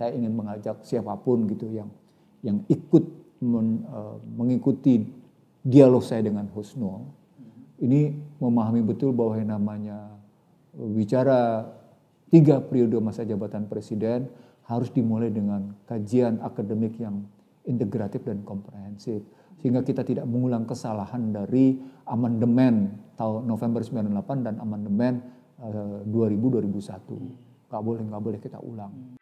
saya ingin mengajak siapapun gitu yang ikut mengikuti dialog saya dengan Husnul, ini memahami betul bahwa yang namanya bicara 3 periode masa jabatan presiden harus dimulai dengan kajian akademik yang integratif dan komprehensif. Sehingga kita tidak mengulang kesalahan dari amandemen tahun November 98 dan amandemen 2000-2001. Nggak boleh kita ulang.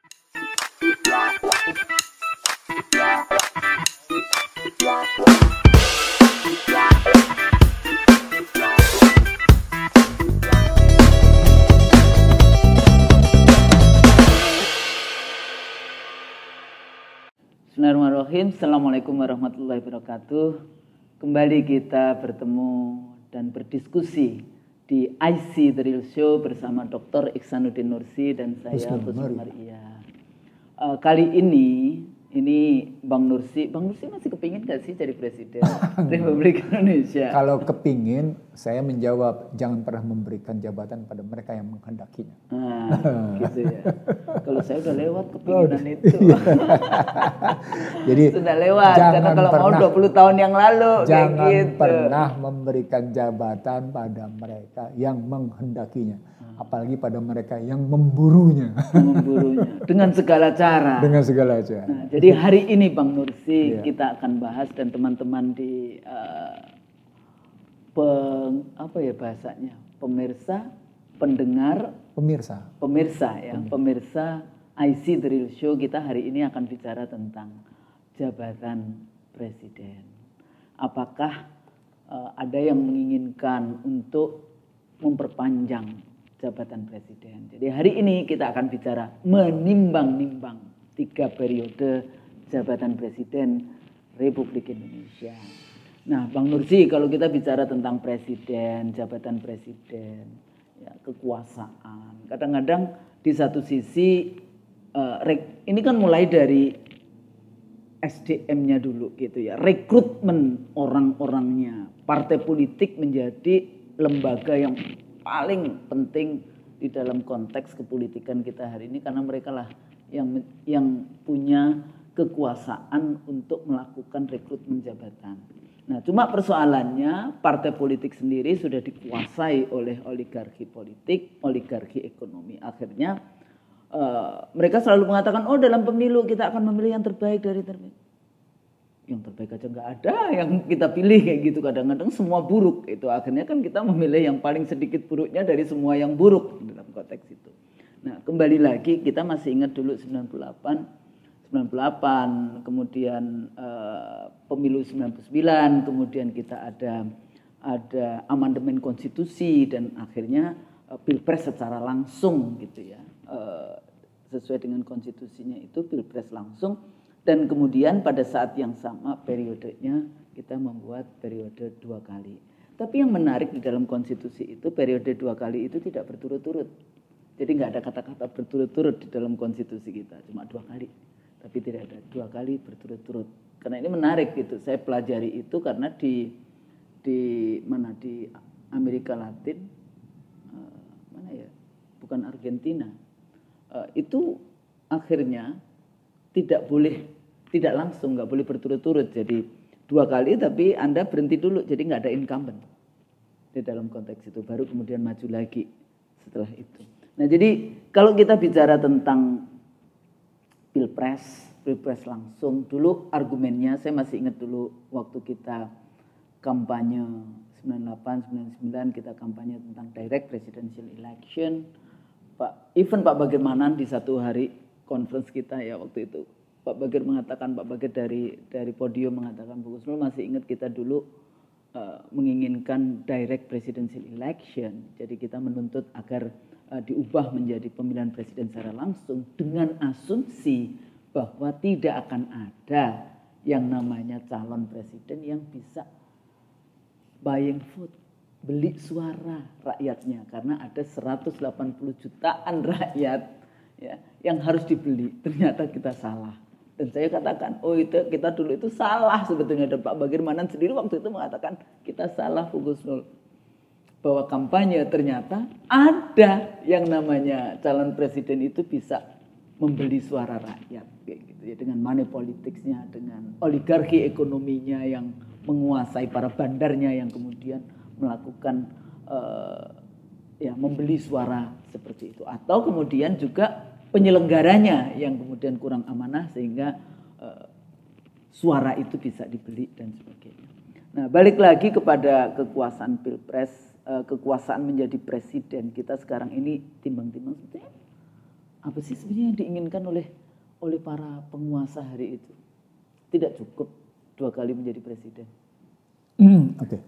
Bismillahirrahmanirrahim. Assalamualaikum warahmatullahi wabarakatuh. Kembali kita bertemu dan berdiskusi di IC The Real Show bersama Dr. Iksanuddin Nursi dan saya Husnul Maria. Kali ini Bang Nursi masih kepingin gak sih jadi presiden Republik Indonesia? Kalau kepingin, saya menjawab jangan pernah memberikan jabatan pada mereka yang menghendakinya. Gitu ya. Kalau saya udah lewat kepinginan itu. Jadi sudah lewat karena kalau mau 20 tahun yang lalu jangan kayak gitu. pernah memberikan jabatan pada mereka yang menghendakinya. Apalagi pada mereka yang memburunya. Dengan segala cara. Dengan segala cara. Nah, jadi hari ini Bang Nursi kita akan bahas dan teman-teman di bahasanya pemirsa, pendengar, pemirsa IC The Real Show, kita hari ini akan bicara tentang jabatan presiden. Apakah ada yang menginginkan untuk memperpanjang jabatan presiden. Jadi hari ini kita akan bicara menimbang-nimbang 3 periode jabatan presiden Republik Indonesia. Nah, Bang Nursi, kalau kita bicara tentang presiden, jabatan presiden, ya, kekuasaan, kadang-kadang di satu sisi ini kan mulai dari SDM-nya dulu gitu ya, rekrutmen orang-orangnya. Partai politik menjadi lembaga yang paling penting di dalam konteks kepolitikan kita hari ini karena mereka lah yang punya kekuasaan untuk melakukan rekrutmen jabatan. Nah, cuma persoalannya partai politik sendiri sudah dikuasai oleh oligarki politik, oligarki ekonomi. Akhirnya mereka selalu mengatakan, oh dalam pemilu kita akan memilih yang terbaik dari terbaik. Yang terbaik aja nggak ada yang kita pilih kayak gitu, kadang-kadang semua buruk itu. Akhirnya kan kita memilih yang paling sedikit buruknya dari semua yang buruk dalam konteks itu. Nah, kembali lagi kita masih ingat dulu 98, kemudian pemilu 99, kemudian kita ada amandemen konstitusi dan akhirnya pilpres secara langsung gitu ya. Sesuai dengan konstitusinya itu pilpres langsung. Dan kemudian pada saat yang sama periodenya kita membuat periode 2 kali. Tapi yang menarik di dalam konstitusi itu periode 2 kali itu tidak berturut-turut. Jadi nggak ada kata-kata berturut-turut di dalam konstitusi kita, cuma 2 kali. Tapi tidak ada 2 kali berturut-turut. Karena ini menarik gitu. Saya pelajari itu karena di Amerika Latin, bukan Argentina, itu akhirnya tidak langsung, nggak boleh berturut-turut. Jadi 2 kali tapi Anda berhenti dulu, jadi nggak ada incumbent di dalam konteks itu, baru kemudian maju lagi setelah itu. Nah, jadi kalau kita bicara tentang pilpres langsung, dulu argumennya saya masih ingat dulu waktu kita kampanye 98, 99 kita kampanye tentang direct presidential election. Pak Bagir Manan di satu hari conference kita ya waktu itu, Pak Bagir dari podium mengatakan, Bu Husnul masih ingat kita dulu menginginkan direct presidential election. Jadi kita menuntut agar diubah menjadi pemilihan presiden secara langsung dengan asumsi bahwa tidak akan ada yang namanya calon presiden yang bisa buying vote, beli suara rakyatnya, karena ada 180 jutaan rakyat ya, yang harus dibeli. Ternyata kita salah. Dan saya katakan, oh itu kita dulu itu salah sebetulnya. Dan Pak Bagir Manan sendiri waktu itu mengatakan kita salah, Bu Husnul. Bahwa kampanye ternyata ada yang namanya calon presiden itu bisa membeli suara rakyat kayak gitu ya, dengan money politicsnya, dengan oligarki ekonominya yang menguasai para bandarnya yang kemudian melakukan ya membeli suara seperti itu, atau kemudian juga penyelenggaranya yang kemudian kurang amanah sehingga suara itu bisa dibeli dan sebagainya. Nah, balik lagi kepada kekuasaan pilpres, kekuasaan menjadi presiden kita sekarang ini timbang-timbang sebetulnya apa sih sebenarnya yang diinginkan oleh para penguasa hari itu? Tidak cukup 2 kali menjadi presiden. Oke.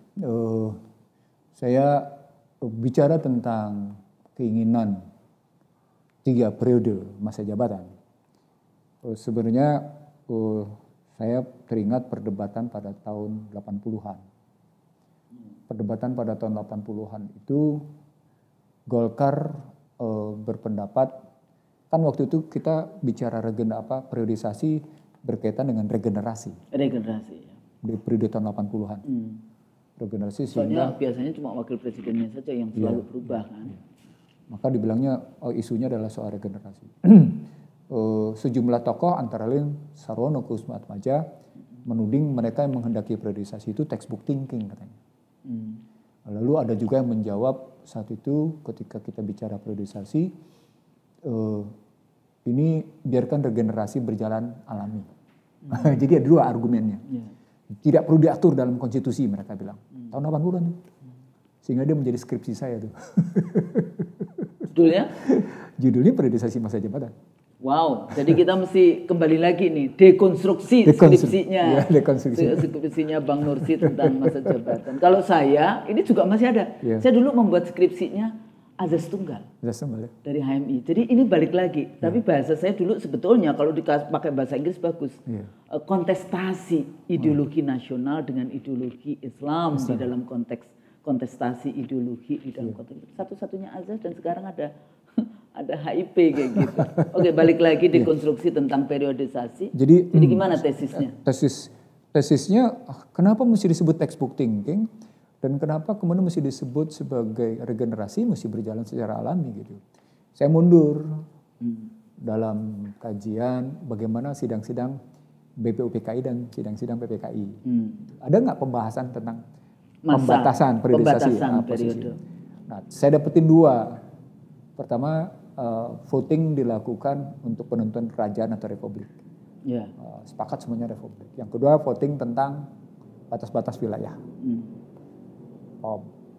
Saya bicara tentang keinginan 3 periode masa jabatan. Sebenarnya saya teringat perdebatan pada tahun 80-an. Perdebatan pada tahun 80-an itu Golkar berpendapat, kan waktu itu kita bicara periodisasi berkaitan dengan regenerasi. Regenerasi. Di periode tahun 80-an. Regenerasi soalnya biasanya cuma wakil presidennya saja yang selalu berubah kan. Maka dibilangnya isunya adalah soal regenerasi. Sejumlah tokoh antara lain Sarwono Kussumaatmadja menuding mereka yang menghendaki periodisasi itu textbook thinking katanya. Lalu ada juga yang menjawab saat itu ketika kita bicara periodisasi, ini biarkan regenerasi berjalan alami. Jadi ada 2 argumennya. Tidak perlu diatur dalam konstitusi mereka bilang. Tahun 80-an tuh. Sehingga dia menjadi skripsi saya tuh. Judulnya? Judulnya periodisasi masa jabatan. Wow, jadi kita mesti kembali lagi nih dekonstruksi skripsinya. Ya, dekonstruksi. Skripsinya Bang Nursi tentang masa jabatan. Kalau saya ini juga masih ada. Yeah. Saya dulu membuat skripsinya azas tunggal. Azas tunggal ya. Dari HMI. Jadi ini balik lagi. Tapi bahasa saya dulu sebetulnya kalau pakai bahasa Inggris bagus. Kontestasi ideologi nasional dengan ideologi Islam di dalam konteks kontestasi ideologi di dalam konteks satu-satunya azas, dan sekarang ada HIP kayak gitu. Oke, balik lagi dekonstruksi tentang periodisasi. Jadi gimana tesisnya? Tesisnya kenapa mesti disebut textbook thinking dan kenapa kemudian mesti disebut sebagai regenerasi mesti berjalan secara alami gitu. Saya mundur dalam kajian bagaimana sidang-sidang BPUPKI dan sidang-sidang PPKI. Ada nggak pembahasan tentang pembatasan periodisasi? Periode. Nah, saya dapetin 2. Pertama, voting dilakukan untuk penentuan kerajaan atau republik. Sepakat semuanya republik. Yang kedua, voting tentang batas-batas wilayah.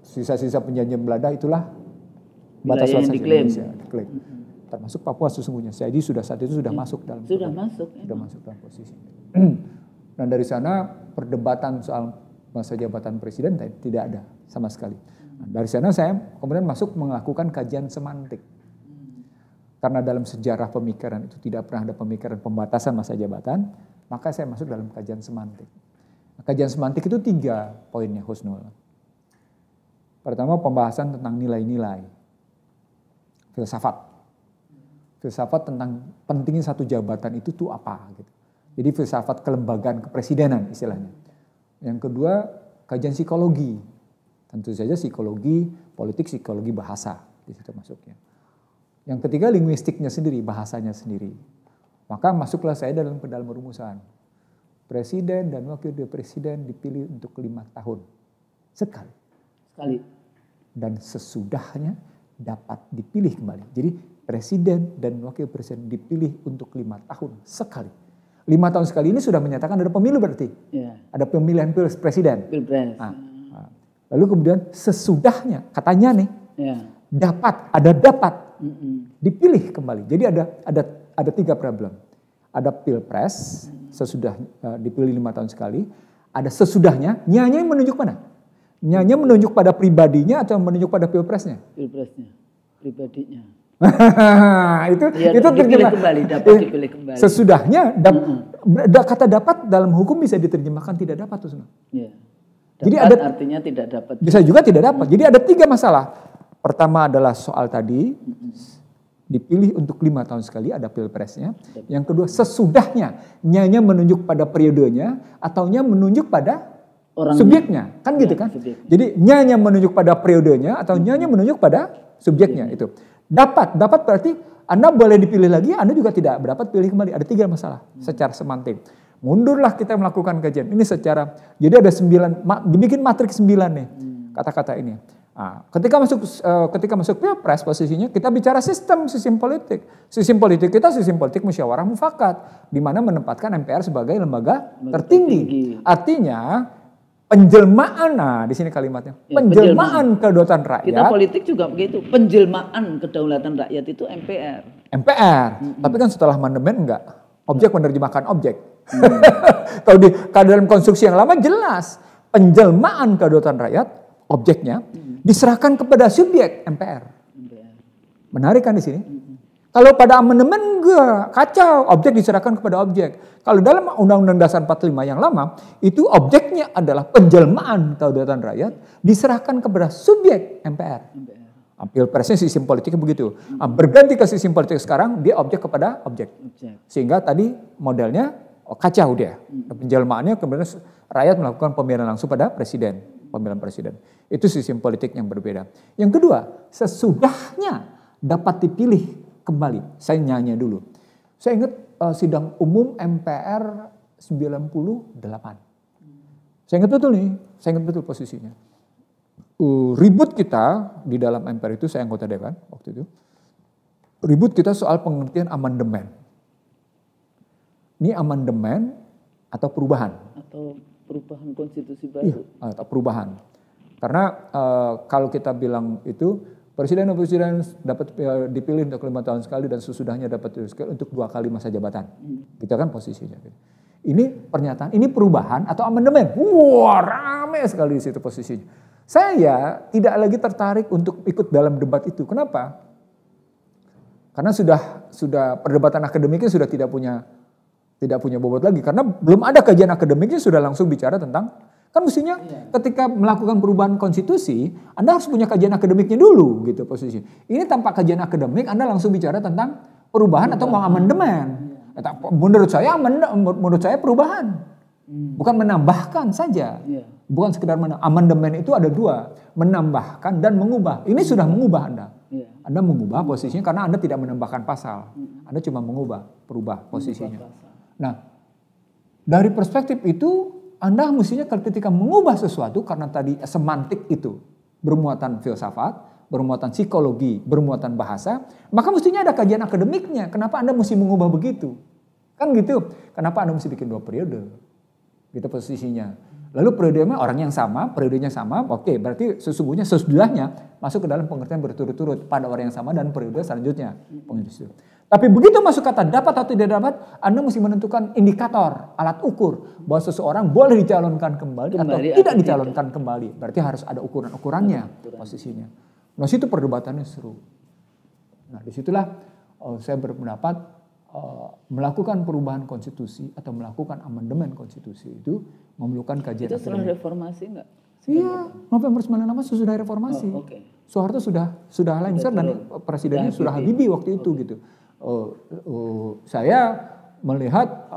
Sisa-sisa perjanjian Belanda itulah batas-batas Indonesia. Diklaim. Termasuk Papua sesungguhnya. Jadi saat itu sudah masuk dalam dalam posisi. Dan dari sana perdebatan soal masa jabatan presiden tidak ada sama sekali. Dari sana saya kemudian masuk melakukan kajian semantik. Karena dalam sejarah pemikiran itu tidak pernah ada pemikiran pembatasan masa jabatan, maka saya masuk dalam kajian semantik. Kajian semantik itu 3 poinnya, Husnul. Pertama, pembahasan tentang nilai-nilai. Filsafat. Filsafat tentang pentingnya satu jabatan itu tuh apa gitu. Jadi filsafat kelembagaan kepresidenan istilahnya. Yang kedua, kajian psikologi. Tentu saja psikologi politik, psikologi bahasa di situ masuknya. Yang ketiga, linguistiknya sendiri, bahasanya sendiri. Maka masuklah saya dalam rumusan. Presiden dan wakil presiden dipilih untuk 5 tahun. Sekali. Dan sesudahnya dapat dipilih kembali. Jadi presiden dan wakil presiden dipilih untuk 5 tahun sekali. 5 tahun sekali ini sudah menyatakan ada pemilu berarti. Ada pemilihan presiden. Pilpres. Lalu kemudian sesudahnya katanya nih dapat dipilih kembali. Jadi ada 3 problem. Ada pilpres sesudah dipilih 5 tahun sekali. Ada sesudahnya. Nyanya menunjuk mana? Nyanya menunjuk pada pribadinya atau menunjuk pada pilpresnya? Pilpresnya, pribadinya. itu terjemah dipilih kembali. Sesudahnya kata dapat dalam hukum bisa diterjemahkan tidak dapat tuh. Jadi artinya tidak dapat. Bisa juga tidak dapat. Jadi ada 3 masalah. Pertama adalah soal tadi dipilih untuk 5 tahun sekali, ada pilpresnya. Yang kedua, sesudahnya nyanya menunjuk pada periodenya atau nya menunjuk pada subjeknya, kan gitu kan? Subjek. Jadi nyanya menunjuk pada periodenya atau nyanya menunjuk pada subjeknya itu. Dapat berarti Anda boleh dipilih lagi, Anda juga tidak dapat pilih kembali. Ada 3 masalah secara semantik. Mundurlah kita melakukan kajian. Ini secara, jadi ada 9, dibikin matriks 9 nih kata-kata ini. Nah, ketika masuk Pilpres posisinya kita bicara sistem politik. Sistem politik kita sistem politik musyawarah mufakat, di mana menempatkan MPR sebagai lembaga tertinggi. Artinya penjelmaan, nah di sini kalimatnya, penjelmaan kedaulatan rakyat. Kita politik juga begitu, penjelmaan kedaulatan rakyat itu MPR. Tapi kan setelah amandemen enggak, objek menerjemahkan objek. Kalau di dalam konstruksi yang lama jelas, penjelmaan kedaulatan rakyat, objeknya diserahkan kepada subjek MPR. Menarik kan di sini? Kalau pada amandemen enggak, kacau, objek diserahkan kepada objek. Kalau dalam Undang-Undang Dasar 45 yang lama, itu objeknya adalah penjelmaan kedaulatan rakyat diserahkan kepada subjek MPR. Pilpresnya sistem politiknya begitu. Berganti ke sistem politik sekarang, dia objek kepada objek. Sehingga tadi modelnya kacau dia. Penjelmaannya kemudian rakyat melakukan pemilihan langsung pada presiden. Pemilihan presiden. Itu sistem politik yang berbeda. Yang kedua, sesudahnya dapat dipilih kembali. Saya nyanyi dulu. Saya ingat sidang umum MPR 98. Saya ingat betul nih, saya ingat betul posisinya. Ribut kita di dalam MPR itu, saya anggota Dewan waktu itu. Ribut kita soal pengertian amandemen. Ini amandemen atau perubahan? Atau perubahan konstitusi baru. Iya, atau perubahan. Karena kalau kita bilang itu presiden dapat dipilih untuk 5 tahun sekali dan sesudahnya dapat untuk 2 kali masa jabatan. Gitu kan posisinya. Ini pernyataan, ini perubahan atau amandemen. Wah, rame sekali di situ posisinya. Saya tidak lagi tertarik untuk ikut dalam debat itu. Kenapa? Karena sudah perdebatan akademiknya sudah tidak punya bobot lagi. Karena belum ada kajian akademiknya sudah langsung bicara tentang, kan mestinya ketika melakukan perubahan konstitusi, Anda harus punya kajian akademiknya dulu gitu posisi. Ini tanpa kajian akademik Anda langsung bicara tentang perubahan atau amandemen. Menurut saya perubahan. Bukan menambahkan saja. Bukan sekedar amandemen itu ada 2, menambahkan dan mengubah. Ini sudah mengubah Anda. Anda mengubah posisinya karena Anda tidak menambahkan pasal. Anda cuma perubah posisinya. Nah, dari perspektif itu Anda mestinya ketika mengubah sesuatu karena tadi semantik itu bermuatan filsafat, bermuatan psikologi, bermuatan bahasa, maka mestinya ada kajian akademiknya. Kenapa Anda mesti mengubah begitu? Kan gitu. Kenapa Anda mesti bikin 2 periode? Gitu posisinya. Lalu periodenya orang yang sama, periodenya sama, oke, berarti sesudahnya masuk ke dalam pengertian berturut-turut pada orang yang sama dan periode selanjutnya. Tapi begitu masuk kata dapat atau tidak dapat, Anda mesti menentukan indikator, alat ukur bahwa seseorang boleh dicalonkan kembali atau tidak dicalonkan kembali. Berarti harus ada ukuran-ukurannya posisinya. Nah, situ perdebatannya seru. Nah, disitulah saya berpendapat melakukan perubahan konstitusi atau melakukan amandemen konstitusi itu memerlukan kajian. Itu setelah reformasi enggak? Iya, November 98 sesudah reformasi. Soeharto sudah lengser dan presidennya sudah Habibie waktu itu gitu. Saya melihat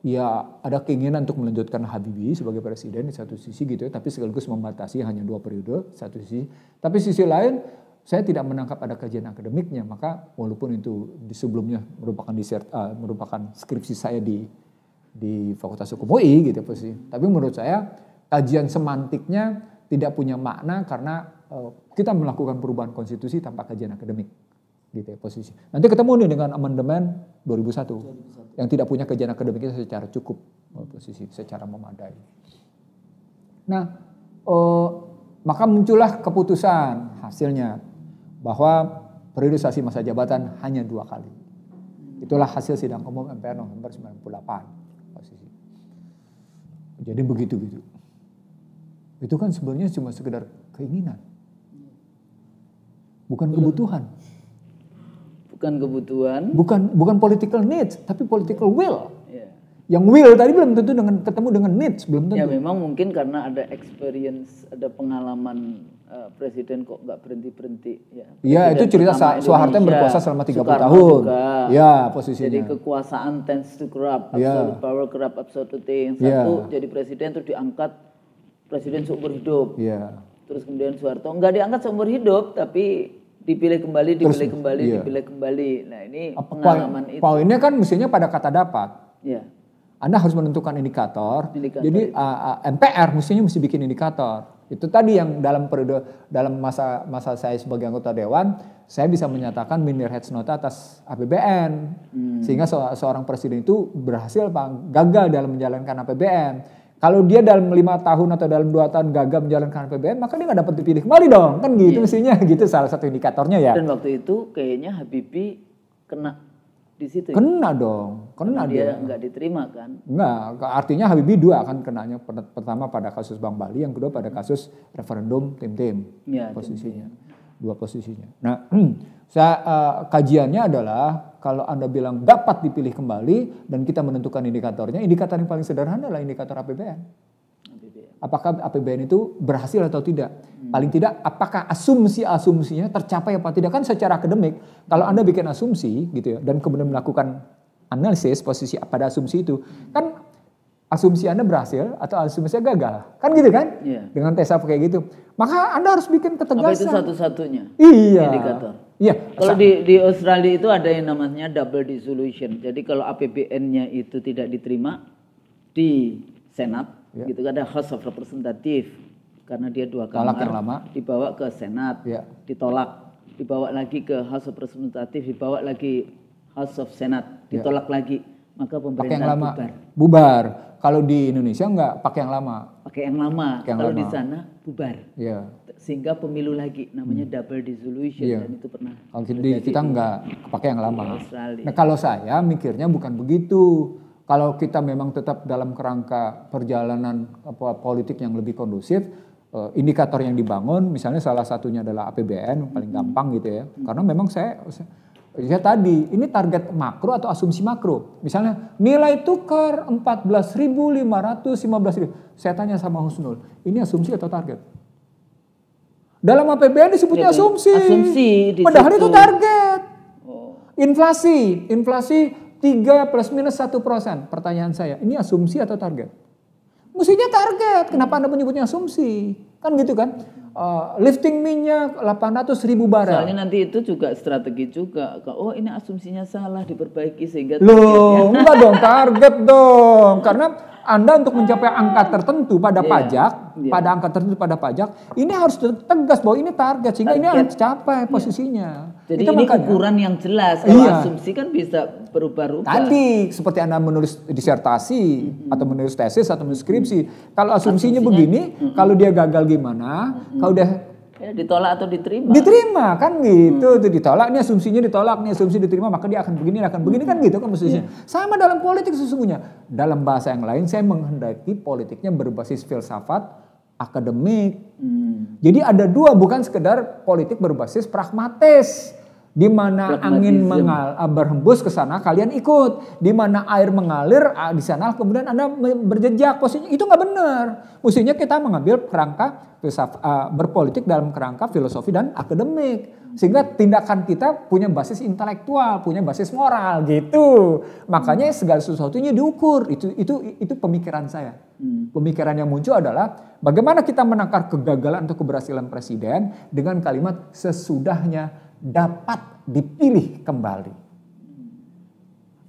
ya ada keinginan untuk melanjutkan Habibie sebagai presiden di satu sisi gitu, tapi sekaligus membatasi hanya 2 periode satu sisi. Tapi sisi lain saya tidak menangkap ada kajian akademiknya, maka walaupun itu sebelumnya merupakan skripsi saya di Fakultas Hukum UI gitu posisi. Tapi menurut saya kajian semantiknya tidak punya makna karena kita melakukan perubahan konstitusi tanpa kajian akademik. Gitu ya posisi. Nanti ketemu nih dengan amandemen 2001 yang tidak punya kajian akademiknya secara cukup posisi, secara memadai. Nah, maka muncullah keputusan hasilnya bahwa periodisasi masa jabatan hanya 2 kali. Itulah hasil sidang umum MPR November 98 posisi. Jadi begitu. Itu kan sebenarnya cuma sekedar keinginan. Bukan kebutuhan. Bukan political needs, tapi political will. Yang will tadi belum tentu ketemu dengan needs, belum tentu. Ya memang mungkin karena ada experience, ada pengalaman presiden kok nggak berhenti. Iya, itu cerita Soeharto yang berkuasa selama 30 tahun. Ya, posisinya. Jadi kekuasaan tends to corrupt, absolute power corrupt absolute thing. Satu jadi presiden terus diangkat presiden seumur hidup. Terus kemudian Soeharto nggak diangkat seumur hidup, tapi dipilih kembali, Terus, iya. dipilih kembali. Nah ini pengalaman itu. Poinnya kan mestinya pada kata dapat. Ya. Anda harus menentukan indikator. Indikator Jadi MPR mesti bikin indikator. Itu tadi yang dalam masa saya sebagai anggota dewan, saya bisa menyatakan minor heads nota atas APBN. Sehingga seorang presiden itu berhasil gagal dalam menjalankan APBN. Kalau dia dalam 5 tahun atau dalam 2 tahun gagal menjalankan APBN, maka dia nggak dapat dipilih kembali dong. Kan gitu mestinya, gitu salah satu indikatornya ya. Dan waktu itu kayaknya Habibie kena di situ. Kena dong, kena dia nggak diterima kan? Enggak, artinya Habibie 2 kan kenanya. Pertama pada kasus Bank Bali, yang kedua pada kasus referendum tim-tim posisinya. 2 posisinya. Nah, kajiannya adalah kalau Anda bilang dapat dipilih kembali dan kita menentukan indikatornya, indikator yang paling sederhana adalah indikator APBN. Apakah APBN itu berhasil atau tidak? Paling tidak apakah asumsinya tercapai apa tidak? Kan secara akademik kalau Anda bikin asumsi gitu ya dan kemudian melakukan analisis posisi pada asumsi itu, kan asumsi Anda berhasil atau asumsinya gagal. Kan gitu kan? Dengan tes apa kayak gitu. Maka Anda harus bikin ketegasan. Apa itu satu-satunya? Iya. Indikator. Iya. Kalau di Australia itu ada yang namanya double dissolution. Jadi kalau APBN-nya itu tidak diterima di Senat, gitu kan ada House of Representative karena dia 2 kamar, yang lama. Dibawa ke Senat, ditolak, dibawa lagi ke House of Representative, dibawa lagi House of Senat, ditolak lagi, maka pemerintah bubar. Kalau di Indonesia enggak, pakai yang lama. Pakai yang lama. Kalau di sana bubar. Iya. Sehingga pemilu lagi, namanya double dissolution dan itu pernah. Kalau kita enggak pakai yang lama. Australia. Nah, kalau saya mikirnya bukan begitu. Kalau kita memang tetap dalam kerangka perjalanan politik yang lebih kondusif, indikator yang dibangun, misalnya salah satunya adalah APBN, paling gampang gitu ya. Karena memang saya tadi, ini target makro atau asumsi makro. Misalnya nilai tukar 14.500, 15.000. Saya tanya sama Husnul, ini asumsi atau target? Dalam APBN disebutnya asumsi. Padahal itu target. Inflasi 3 plus minus 1%. Pertanyaan saya, ini asumsi atau target? Mestinya target. Kenapa Anda menyebutnya asumsi? Kan gitu kan? Lifting minyak 800.000 barel. Soalnya nanti itu juga strategi juga. Oh ini asumsinya salah, diperbaiki sehingga enggak dong, target dong. Karena Anda untuk mencapai angka tertentu pada pajak, ini harus tegas bahwa ini target sehingga ini harus capai posisinya. Jadi itu ini ukuran yang jelas. Kalau asumsi kan bisa berubah-ubah. Tadi seperti Anda menulis disertasi atau menulis tesis atau menulis skripsi, kalau asumsinya begini, kalau dia gagal gimana? Kalau udah ditolak atau diterima? Diterima kan gitu, itu ditolak, ini asumsinya ditolak, ini asumsi diterima, maka dia akan begini kan gitu kan mestinya. Sama dalam politik sesungguhnya. Dalam bahasa yang lain saya menghendaki politiknya berbasis filsafat akademik. Jadi ada 2, bukan sekedar politik berbasis pragmatis. Di mana angin berhembus ke sana kalian ikut, di mana air mengalir di sana kemudian Anda berjejak. Posisinya itu nggak benar. Mestinya kita mengambil kerangka berpolitik dalam kerangka filosofi dan akademik, sehingga tindakan kita punya basis intelektual, punya basis moral gitu. Makanya segala sesuatunya diukur. Itu pemikiran saya. Pemikiran yang muncul adalah bagaimana kita menakar kegagalan atau keberhasilan presiden dengan kalimat sesudahnya dapat dipilih kembali.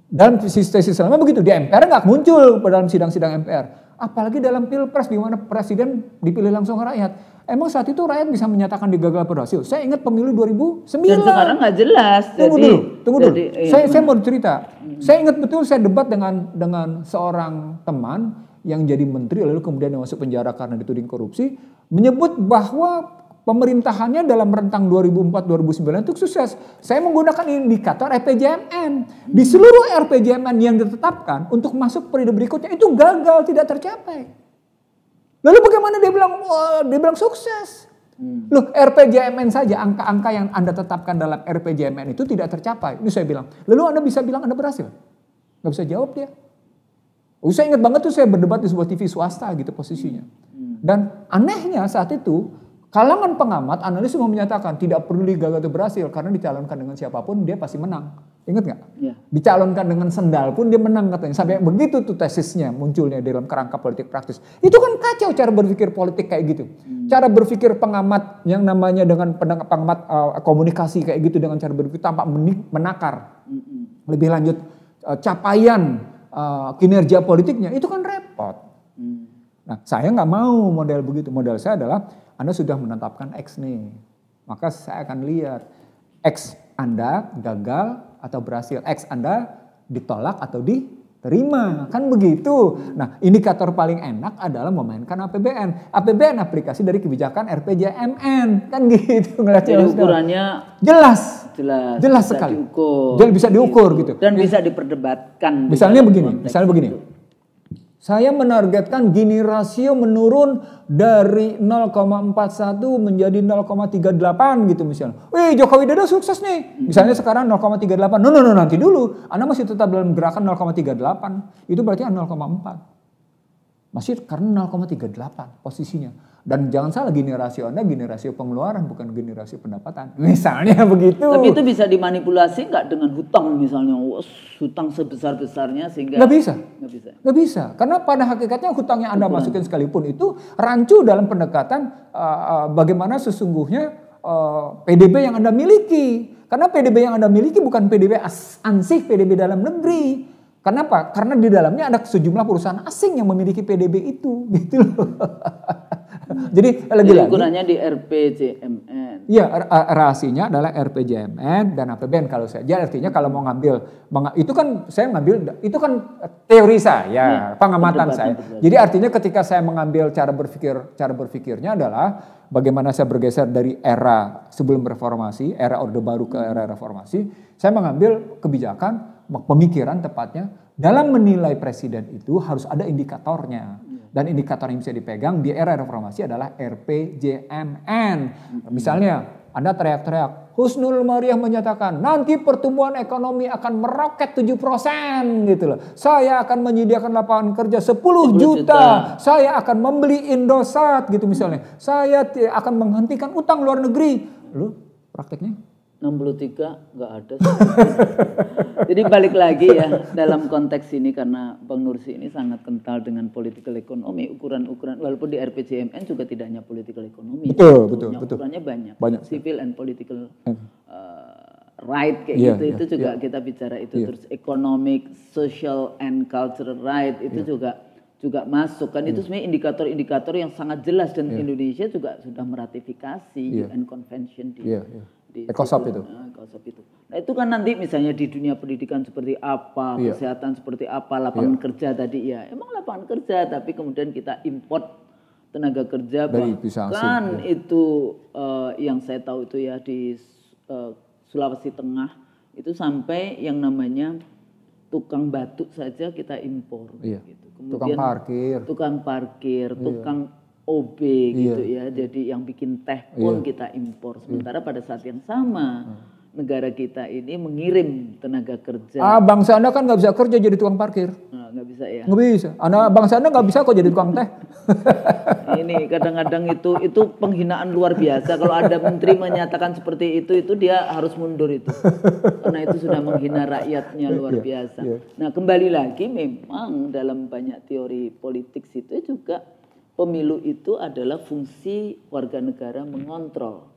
Dalam tesis selama begitu, di MPR nggak muncul dalam sidang-sidang MPR. Apalagi dalam pilpres di mana presiden dipilih langsung rakyat. Emang saat itu rakyat bisa menyatakan digagal berhasil? Saya ingat pemilu 2009. Dan sekarang nggak jelas. Tunggu dulu. Saya mau cerita. Saya ingat betul saya debat dengan seorang teman yang jadi menteri lalu kemudian masuk penjara karena dituding korupsi, menyebut bahwa pemerintahannya dalam rentang 2004-2009 itu sukses. Saya menggunakan indikator RPJMN. Di seluruh RPJMN yang ditetapkan untuk masuk periode berikutnya itu gagal, tidak tercapai. Lalu bagaimana dia bilang sukses? Loh, RPJMN saja, angka-angka yang Anda tetapkan dalam RPJMN itu tidak tercapai. Ini saya bilang. Lalu Anda bisa bilang Anda berhasil? Nggak bisa jawab dia. Saya ingat banget tuh saya berdebat di sebuah TV swasta gitu posisinya. Dan anehnya saat itu Kalangan pengamat, analis semua menyatakan tidak perlu gagal atau berhasil karena dicalonkan dengan siapapun dia pasti menang. Ingat nggak? Ya. Dicalonkan dengan sendal pun dia menang katanya. Sampai begitu tuh tesisnya munculnya dalam kerangka politik praktis. Itu kan kacau cara berpikir politik kayak gitu. Cara berpikir pengamat yang namanya dengan pengamat komunikasi kayak gitu dengan cara berpikir tanpa menakar. Lebih lanjut capaian kinerja politiknya itu kan repot. Nah, saya nggak mau model begitu. Model saya adalah Anda sudah menetapkan X nih, maka saya akan lihat X Anda gagal atau berhasil, X Anda ditolak atau diterima, kan begitu. Nah, indikator paling enak adalah memainkan APBN. APBN aplikasi dari kebijakan RPJMN, kan gitu. Jadi ukurannya jelas bisa sekali. Diukur, jadi bisa diukur gitu. Dan bisa diperdebatkan. Misalnya begini. Saya menargetkan Gini rasio menurun dari 0,41 menjadi 0,38 gitu misalnya. Wih, Joko Widodo sukses nih. Misalnya sekarang 0,38. No, nanti dulu. Anda masih tetap dalam gerakan 0,38. Itu berarti 0,4. Masih karena 0,38 posisinya. Dan jangan salah, Gini rasio Anda Gini rasio pengeluaran, bukan Gini rasio pendapatan. Misalnya begitu. Tapi itu bisa dimanipulasi nggak dengan hutang misalnya? Hutang sebesar-besarnya sehingga... Nggak bisa. Karena pada hakikatnya hutang yang Anda masukin sekalipun itu rancu dalam pendekatan bagaimana sesungguhnya PDB yang Anda miliki. Karena PDB yang Anda miliki bukan PDB ansih PDB dalam negeri. Kenapa? Karena di dalamnya ada sejumlah perusahaan asing yang memiliki PDB itu, gitu loh. Jadi lagi-lagi ukurannya di RPJMN. Iya, rahasianya adalah RPJMN dan APBN kalau saya. Jadi artinya kalau mau ngambil itu kan saya ngambil itu kan teori saya, pengamatan saya. Jadi artinya ketika saya mengambil cara berpikirnya adalah bagaimana saya bergeser dari era sebelum reformasi, era Orde Baru ke era reformasi, saya mengambil kebijakan pemikiran tepatnya dalam menilai presiden itu harus ada indikatornya. Dan indikator yang bisa dipegang di era reformasi adalah RPJMN. Misalnya Anda teriak-teriak, Husnul Mariah menyatakan nanti pertumbuhan ekonomi akan meroket 7% gitu loh. Saya akan menyediakan lapangan kerja 10 juta. Saya akan membeli Indosat gitu misalnya. Saya akan menghentikan utang luar negeri. Lalu prakteknya? 63 nggak ada. Jadi balik lagi ya dalam konteks ini karena Bang Nursi ini sangat kental dengan political economy, ukuran-ukuran walaupun di RPJMN juga tidak hanya political economy. Betul. Ukurannya banyak. Civil and political right kayak itu juga kita bicara itu terus economic, social and cultural right itu juga masuk kan itu sebenarnya indikator-indikator yang sangat jelas dan Indonesia juga sudah meratifikasi UN Convention di ECOSOC itu. Nah itu kan nanti misalnya di dunia pendidikan seperti apa, kesehatan seperti apa, lapangan kerja tadi ya. Emang lapangan kerja tapi kemudian kita import tenaga kerja bahkan itu yang saya tahu itu ya di Sulawesi Tengah itu sampai yang namanya tukang batu saja kita impor gitu. Kemudian tukang parkir, tukang OB gitu ya. Jadi yang bikin teh pun kita impor. Sementara pada saat yang sama negara kita ini mengirim tenaga kerja. Bangsa Anda kan nggak bisa kerja jadi tukang parkir. Nggak bisa ya. Nggak bisa. Bangsa Anda nggak bisa kok jadi tukang teh. Ini kadang-kadang itu penghinaan luar biasa. Kalau ada menteri menyatakan seperti itu dia harus mundur itu. Karena itu sudah menghina rakyatnya luar biasa. Nah kembali lagi memang dalam banyak teori politik itu juga pemilu itu adalah fungsi warga negara mengontrol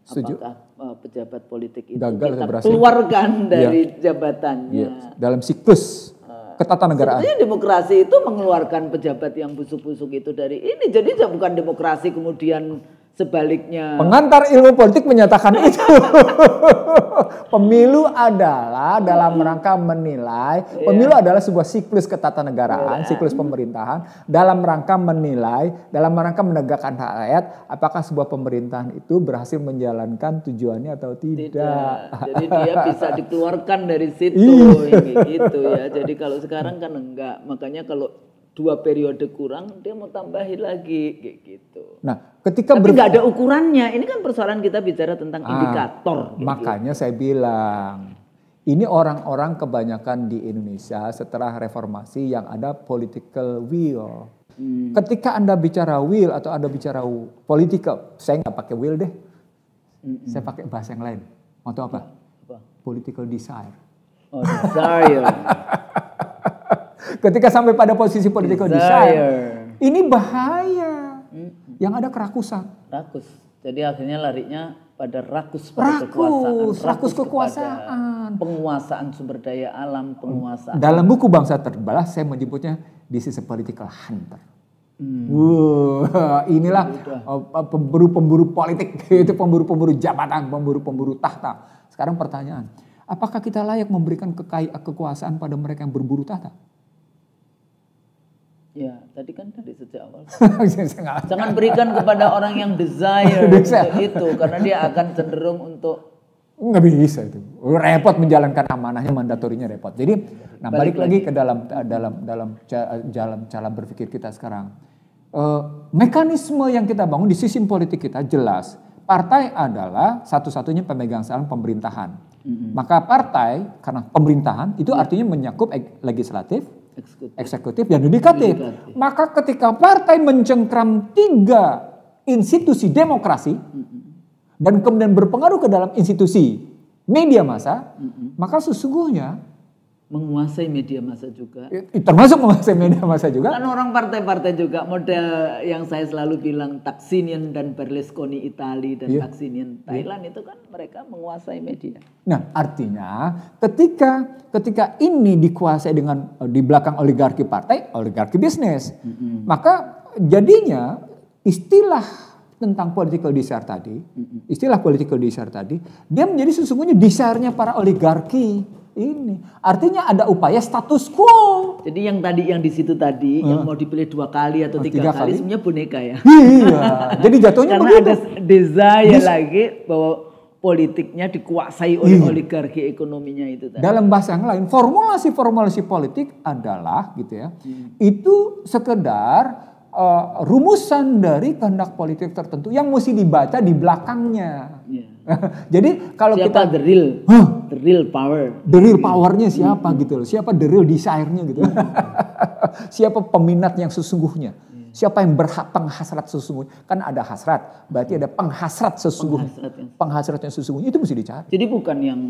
apakah pejabat politik itu kita keluarkan dari jabatannya. Dalam siklus ketatanegaraan. Sebenarnya demokrasi itu mengeluarkan pejabat yang busuk-busuk itu dari ini. Jadi bukan demokrasi kemudian sebaliknya. Pengantar ilmu politik menyatakan itu. Pemilu adalah dalam rangka menilai, pemilu adalah sebuah siklus ketatanegaraan, siklus pemerintahan dalam rangka menilai, dalam rangka menegakkan hak rakyat, apakah sebuah pemerintahan itu berhasil menjalankan tujuannya atau tidak. Jadi dia bisa dikeluarkan dari situ gitu ya. Jadi kalau sekarang kan enggak, makanya kalau 2 periode kurang dia mau tambahin lagi kayak gitu. Nah, ketika tapi nggak ada ukurannya. Ini kan persoalan kita bicara tentang indikator. Makanya saya bilang ini orang-orang kebanyakan di Indonesia setelah reformasi yang ada political will. Ketika Anda bicara will atau Anda bicara political, saya nggak pakai will deh. Saya pakai bahasa yang lain. Atau apa? Political desire. Oh, desire. Ketika sampai pada posisi political desire, ini bahaya. Yang ada kerakusan. Rakus. Jadi akhirnya larinya pada rakus pada kekuasaan. Rakus kekuasaan. Penguasaan sumber daya alam, penguasaan. Dalam buku Bangsa Terbelah saya menyebutnya this is a political hunter. Inilah pemburu-pemburu politik, itu pemburu-pemburu jabatan, pemburu-pemburu tahta. Sekarang pertanyaan, apakah kita layak memberikan kekuasaan pada mereka yang berburu tahta? Ya, tadi sejak awal. Jangan berikan kepada orang yang desire untuk itu, karena dia akan cenderung untuk nggak bisa itu. Repot menjalankan amanahnya, mandatorinya repot. Jadi, balik lagi ke dalam jalan cara berpikir kita sekarang. Mekanisme yang kita bangun di sistem politik kita jelas. Partai adalah satu-satunya pemegang saham pemerintahan. Maka partai karena pemerintahan itu artinya menyakup legislatif, eksekutif dan yudikatif. Maka ketika partai mencengkram 3 institusi demokrasi dan kemudian berpengaruh ke dalam institusi media massa, maka sesungguhnya menguasai media massa juga. Termasuk menguasai media massa juga. Kan orang partai-partai juga model yang saya selalu bilang Taksinian dan Berlusconi Itali dan Taksinian Thailand itu kan mereka menguasai media. Nah, artinya ketika ini dikuasai dengan di belakang oligarki partai, oligarki bisnis, maka jadinya istilah tentang political desire tadi, dia menjadi sesungguhnya desire-nya para oligarki. Ini artinya ada upaya status quo. Jadi yang di situ tadi yang mau dipilih 2 kali atau 3 kali sebenarnya boneka ya. Iya. Jadi jatuhnya karena begitu. Ada desire lagi bahwa politiknya dikuasai oleh oligarki ekonominya itu tadi. Dalam bahasa yang lain, formulasi politik adalah gitu ya. Itu sekedar rumusan dari kehendak politik tertentu yang mesti dibaca di belakangnya. Jadi kalau siapa kita the real power. The real powernya siapa gitu loh. Siapa the real desire-nya gitu. Siapa peminat yang sesungguhnya. Siapa yang berhak penghasrat sesungguhnya. Kan ada hasrat, berarti ada penghasrat sesungguhnya. Penghasrat yang sesungguhnya itu mesti dicari. Jadi bukan yang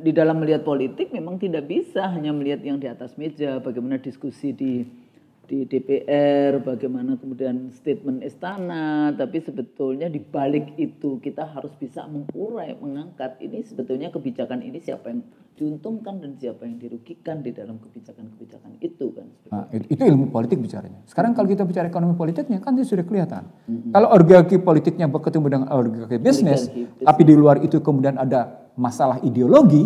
di dalam melihat politik memang tidak bisa hanya melihat yang di atas meja. Bagaimana diskusi di DPR, bagaimana kemudian statement istana, tapi sebetulnya di balik itu kita harus bisa mengurai, mengangkat ini sebetulnya kebijakan ini siapa yang diuntungkan dan siapa yang dirugikan di dalam kebijakan-kebijakan itu kan. Nah, itu ilmu politik bicaranya. Sekarang kalau kita bicara ekonomi politiknya kan itu sudah kelihatan. Kalau oligarki politiknya berketemu dengan oligarki bisnis, tapi di luar itu kemudian ada masalah ideologi,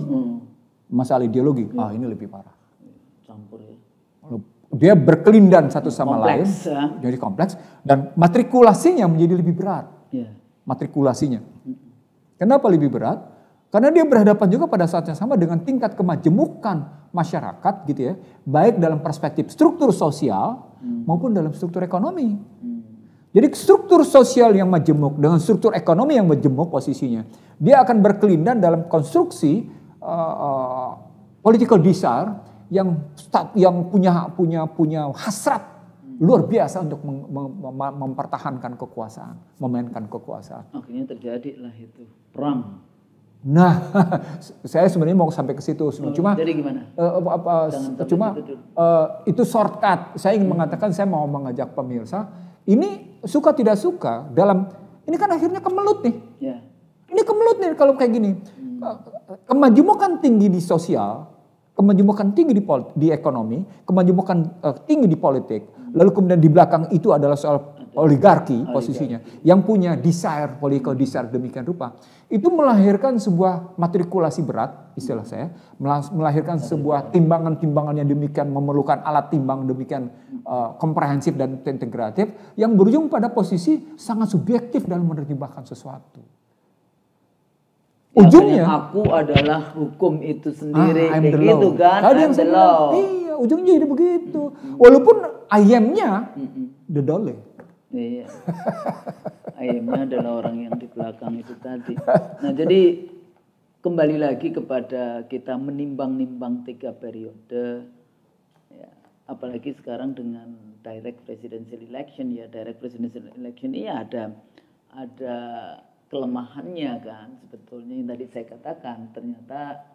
ini lebih parah. Campur ya. Dia berkelindan satu sama kompleks, lain, jadi kompleks dan matrikulasinya menjadi lebih berat. Matrikulasinya. Kenapa lebih berat? Karena dia berhadapan juga pada saat yang sama dengan tingkat kemajemukan masyarakat gitu ya, baik dalam perspektif struktur sosial maupun dalam struktur ekonomi. Jadi struktur sosial yang majemuk dengan struktur ekonomi yang majemuk posisinya, dia akan berkelindan dalam konstruksi political desire yang punya hasrat luar biasa untuk mempertahankan kekuasaan, memainkan kekuasaan. Akhirnya terjadilah itu perang. Nah, saya sebenarnya mau sampai ke situ, cuma jadi gimana? Itu shortcut. Saya ingin mengatakan, saya mau mengajak pemirsa, ini suka tidak suka ini kan akhirnya kemelut nih. Ini kemelut nih kalau kayak gini. Kemajemukan tinggi di sosial, kemajemukan tinggi di ekonomi, kemajemukan tinggi di politik, lalu kemudian di belakang itu adalah soal oligarki posisinya, yang punya desire, political desire demikian rupa, itu melahirkan sebuah matrikulasi berat, istilah saya, melahirkan sebuah timbangan-timbangan yang demikian memerlukan alat timbang demikian komprehensif dan integratif, yang berujung pada posisi sangat subjektif dalam menerjemahkan sesuatu. Ujungnya aku adalah hukum itu sendiri, begitu kan? Iya, ujungnya jadi begitu. Walaupun ayamnya the dole. Iya. Ayamnya adalah orang yang di belakang itu tadi. Nah, jadi kembali lagi kepada kita menimbang-nimbang 3 periode. Ya, apalagi sekarang dengan direct presidential election ya, direct presidential election ini ada kelemahannya kan sebetulnya yang tadi saya katakan, ternyata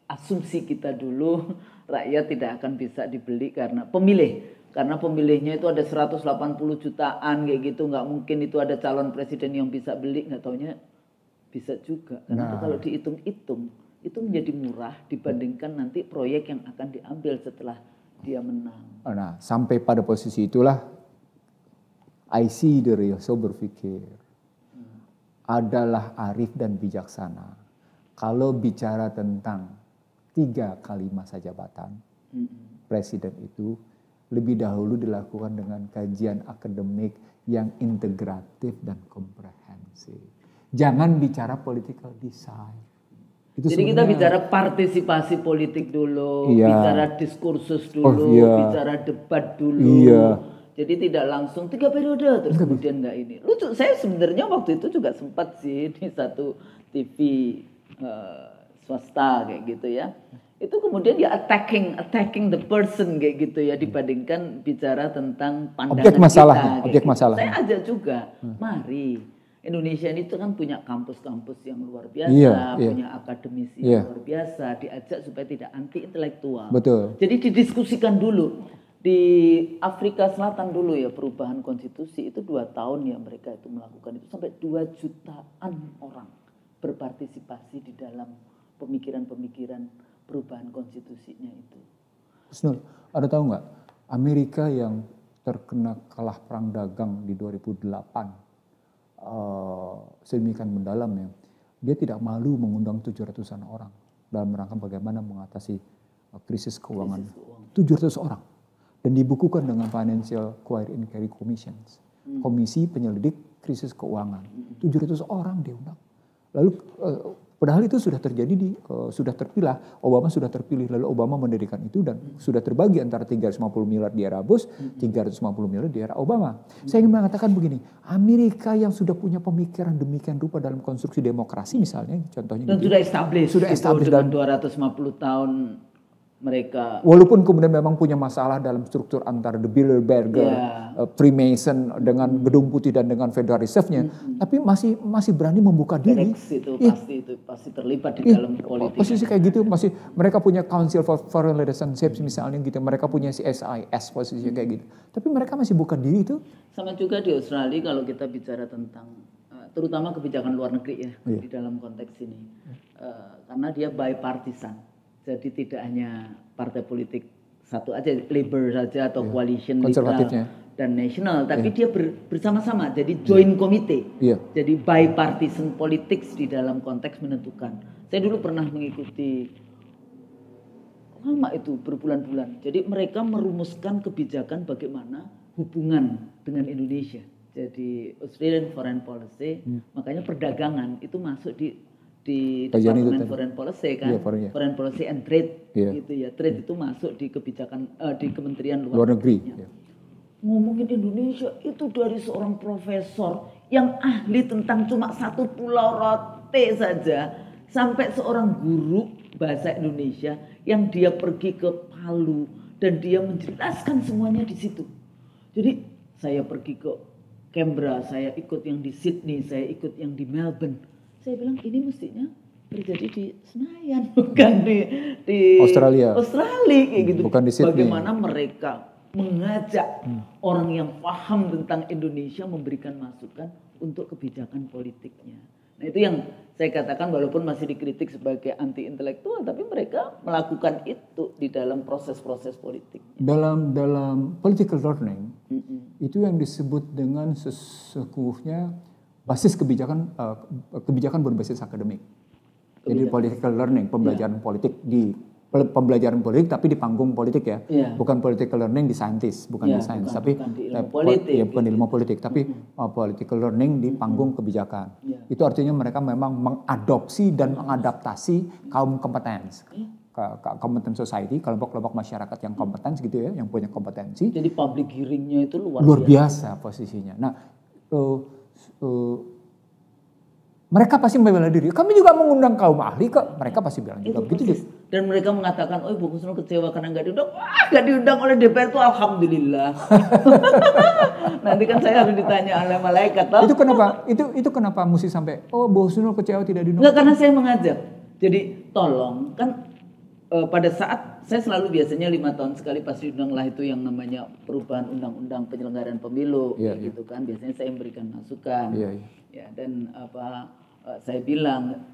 asumsi kita dulu rakyat tidak akan bisa dibeli karena pemilihnya itu ada 180 jutaan kayak gitu, nggak mungkin itu ada calon presiden yang bisa beli, nggak taunya bisa juga karena kalau dihitung-hitung itu menjadi murah dibandingkan nanti proyek yang akan diambil setelah dia menang. Nah, sampai pada posisi itulah I see the real, so berpikir adalah arif dan bijaksana. Kalau bicara tentang 3 kali masa jabatan, presiden itu lebih dahulu dilakukan dengan kajian akademik yang integratif dan komprehensif. Jangan bicara political design. Jadi kita bicara partisipasi politik dulu, bicara diskursus dulu, bicara debat dulu. Jadi tidak langsung 3 periode terus kemudian enggak ini. Lucu, saya sebenarnya waktu itu juga sempat sih di satu TV swasta kayak gitu ya. Itu kemudian ya attacking the person kayak gitu ya dibandingkan bicara tentang pandangan objek masalah, kita. Objek masalah. Saya ajak juga, mari Indonesia ini tuh kan punya kampus-kampus yang luar biasa, punya akademisi yang luar biasa, diajak supaya tidak anti intelektual. Betul. Jadi didiskusikan dulu. Di Afrika Selatan dulu ya perubahan konstitusi itu 2 tahun ya mereka itu melakukan itu sampai 2 jutaan orang berpartisipasi di dalam pemikiran-pemikiran perubahan konstitusinya itu. Husnul, ada tahu nggak Amerika yang terkena kalah perang dagang di 2008 sedemikian mendalam ya, dia tidak malu mengundang 700-an orang dalam rangka bagaimana mengatasi krisis keuangan. 700 orang. Dan dibukukan dengan Financial Query Inquiry Commissions. Komisi penyelidik krisis keuangan. 700 orang diundang. Lalu padahal itu sudah terjadi sudah terpilah, Obama sudah terpilih, lalu Obama mendirikan itu dan sudah terbagi antara 350 miliar di era Bush, 350 miliar di era Obama. Saya ingin mengatakan begini, Amerika yang sudah punya pemikiran demikian rupa dalam konstruksi demokrasi misalnya, contohnya. Dan gitu, sudah established dalam 250 tahun mereka. Walaupun kemudian memang punya masalah dalam struktur antara the Bilderberger, Freemason dengan Gedung Putih dan dengan Federal Reserve-nya, tapi masih berani membuka diri. Itu pasti terlibat di dalam politik. Posisi kayak gitu masih mereka punya Council for Foreign Relationships misalnya gitu, mereka punya CSIS posisinya kayak gitu. Tapi mereka masih buka diri itu. Sama juga di Australia kalau kita bicara tentang terutama kebijakan luar negeri ya di dalam konteks ini, karena dia bipartisan. Jadi tidak hanya partai politik satu aja, Labour saja atau coalition liberal dan national, tapi dia bersama-sama jadi joint committee. Jadi bipartisan politics di dalam konteks menentukan. Saya dulu pernah mengikuti lama itu berbulan-bulan. Jadi mereka merumuskan kebijakan bagaimana hubungan dengan Indonesia. Jadi Australian Foreign Policy, makanya perdagangan itu masuk di Departemen Foreign Policy kan, Foreign Policy and Trade gitu ya. Trade itu masuk di kebijakan di Kementerian Luar Negeri. Ngomongin Indonesia itu dari seorang profesor yang ahli tentang cuma satu pulau Rote saja, sampai seorang guru bahasa Indonesia yang dia pergi ke Palu dan dia menjelaskan semuanya di situ. Jadi saya pergi ke Canberra, saya ikut yang di Sydney, saya ikut yang di Melbourne. Saya bilang ini mestinya terjadi di Senayan, bukan di Australia kayak gitu. Bukan di Sydney. Bagaimana mereka mengajak orang yang paham tentang Indonesia memberikan masukan untuk kebijakan politiknya. Nah itu yang saya katakan walaupun masih dikritik sebagai anti intelektual, tapi mereka melakukan itu di dalam proses-proses politik. Dalam political learning itu yang disebut dengan sesungguhnya basis kebijakan berbasis akademik. Jadi political learning, pembelajaran politik pembelajaran politik tapi di panggung politik ya. Bukan political learning di saintis, bukan di sains, tapi bukan di ilmu politik, tapi political learning di panggung kebijakan. Itu artinya mereka memang mengadopsi dan mengadaptasi kaum kompetens. Kompeten society, kelompok-kelompok masyarakat yang kompeten gitu ya, yang punya kompetensi. Jadi public hearing-nya itu luar biasa posisinya. Nah, Mereka pasti membela diri. Kami juga mengundang kaum ahli kok. Mereka pasti bilang juga begitu. Dan mereka mengatakan, oh Bu Kusnul kecewa karena nggak diundang. Wah, nggak diundang oleh DPR itu alhamdulillah. Nanti kan saya harus ditanya oleh malaikat. Toh? Itu kenapa mesti sampai Bu Kusnul kecewa tidak diundang? Nggak, karena saya mengajak. Jadi tolong kan pada saat saya selalu biasanya 5 tahun sekali pasti diundang lah itu yang namanya perubahan undang-undang penyelenggaraan pemilu, gitu kan. Biasanya saya memberikan masukan. Ya, dan saya bilang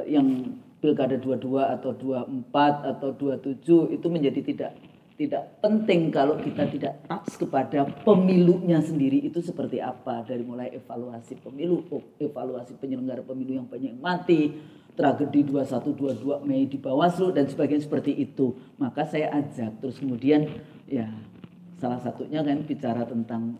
yang pilkada 22 atau 24 atau 27 itu menjadi tidak penting kalau kita tidak touch kepada pemilunya sendiri itu seperti apa, dari mulai evaluasi pemilu, evaluasi penyelenggara pemilu yang banyak yang mati, tragedi 21-22 Mei di Bawaslu dan sebagainya seperti itu. Maka saya ajak, terus kemudian ya salah satunya kan bicara tentang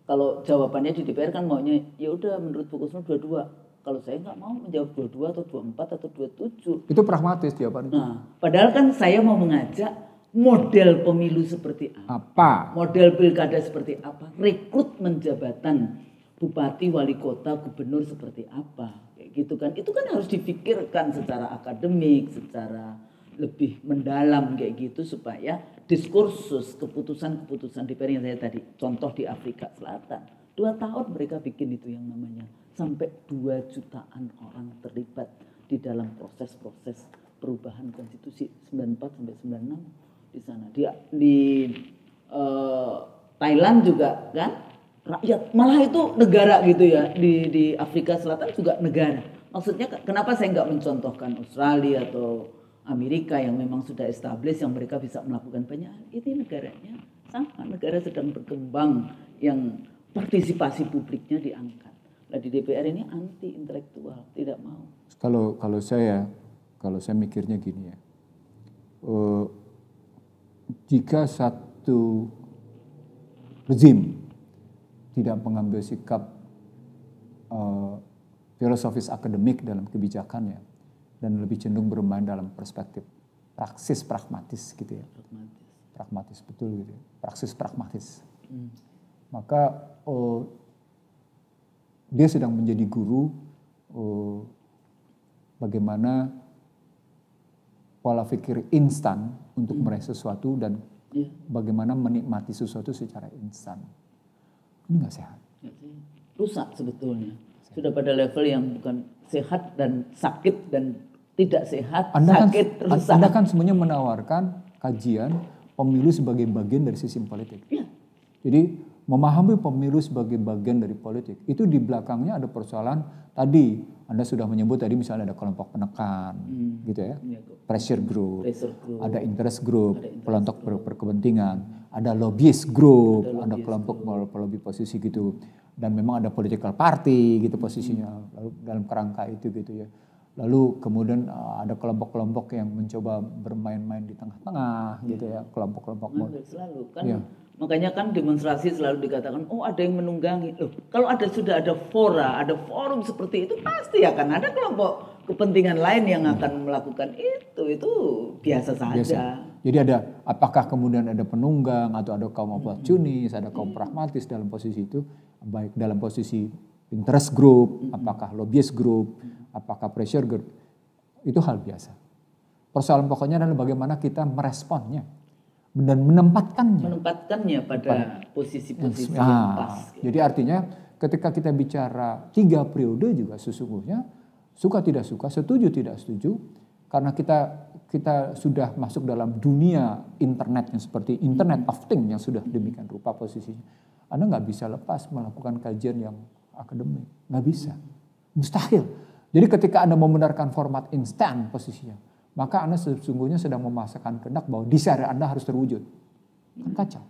kalau jawabannya di DPR kan maunya ya udah menurut Bu Kusnul 22. Kalau saya nggak mau menjawab 22 atau 24 atau 27. Itu pragmatis jawabannya. Nah, padahal kan saya mau mengajak model pemilu seperti apa? Model pilkada seperti apa? Rekrutmen jabatan bupati, wali kota, gubernur seperti apa? Kayak gitu kan. Itu kan harus difikirkan secara akademik, secara lebih mendalam kayak gitu supaya diskursus keputusan-keputusan DPR yang saya tadi contoh di Afrika Selatan 2 tahun mereka bikin itu yang namanya sampai 2 jutaan orang terlibat di dalam proses-proses perubahan konstitusi 94 sampai 96 di sana. Di Thailand juga kan rakyat malah itu negara gitu ya, di Afrika Selatan juga negara. Maksudnya kenapa saya nggak mencontohkan Australia atau Amerika yang memang sudah established yang mereka bisa melakukan banyak hal. Ini negaranya sama, negara sedang berkembang yang partisipasi publiknya diangkat. Nah, di DPR ini anti intelektual, tidak mau. Kalau saya mikirnya gini ya, jika satu rezim tidak mengambil sikap filosofis akademik dalam kebijakannya dan lebih cenderung bermain dalam perspektif praksis pragmatis gitu ya, pragmatis betul gitu, ya. Praksis pragmatis, maka dia sedang menjadi guru bagaimana pola pikir instan untuk meraih sesuatu dan bagaimana menikmati sesuatu secara instan. Ini nggak sehat. Rusak sebetulnya. Sudah pada level yang bukan sehat dan sakit dan tidak sehat, rusak. Anda kan semuanya menawarkan kajian pemilu sebagai bagian dari sistem politik. Ya. Jadi memahami pemilu sebagai bagian dari politik. Itu di belakangnya ada persoalan tadi. Anda sudah menyebut tadi misalnya ada kelompok penekan, gitu ya. Pressure group, ada interest group, kelompok berkepentingan, ada lobbyist group, ada kelompok lobby posisi gitu. Dan memang ada political party gitu posisinya lalu dalam kerangka itu gitu ya. Lalu kemudian ada kelompok-kelompok yang mencoba bermain-main di tengah-tengah gitu ya, kelompok-kelompok. Selalu kan. Ya. Makanya kan demonstrasi selalu dikatakan, oh ada yang menunggangi. Loh, kalau sudah ada fora, ada forum seperti itu, pasti akan ada kelompok kepentingan lain yang akan melakukan itu. Itu biasa saja. Jadi apakah kemudian ada penunggang atau ada kaum oportunis, ada kaum pragmatis dalam posisi itu, baik dalam posisi interest group, apakah lobbyist group, apakah pressure group, itu hal biasa. Persoalan pokoknya adalah bagaimana kita meresponnya dan menempatkannya pada posisi-posisi yang pas. Jadi artinya ketika kita bicara 3 periode juga sesungguhnya suka tidak suka, setuju tidak setuju, karena kita sudah masuk dalam dunia internet yang seperti Internet of Things yang sudah demikian rupa posisinya. Anda nggak bisa lepas melakukan kajian yang akademik, nggak bisa, mustahil. Jadi ketika Anda membenarkan format instan posisinya, maka Anda sesungguhnya sedang memaksakan kehendak bahwa desire Anda harus terwujud. Kan kacau.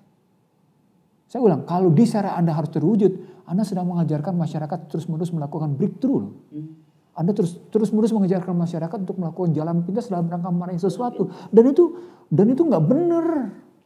Saya ulang, kalau desire Anda harus terwujud, Anda sedang mengajarkan masyarakat terus-menerus melakukan breakthrough. Anda terus-menerus mengajarkan masyarakat untuk melakukan jalan pintas dalam rangka meraih sesuatu. Dan itu nggak benar.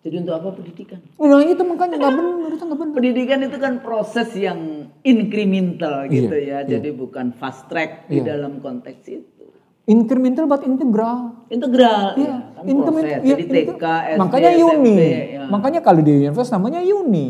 Jadi untuk apa pendidikan? Nah itu makanya nggak benar, itu nggak benar. Pendidikan itu kan proses yang incremental gitu ya. Jadi bukan fast track di dalam konteks itu. Incremental but integral. Integral, ya. Kan proses. Jadi TK, SD, makanya SMP. uni. Ya. Makanya kalau di universitas namanya uni.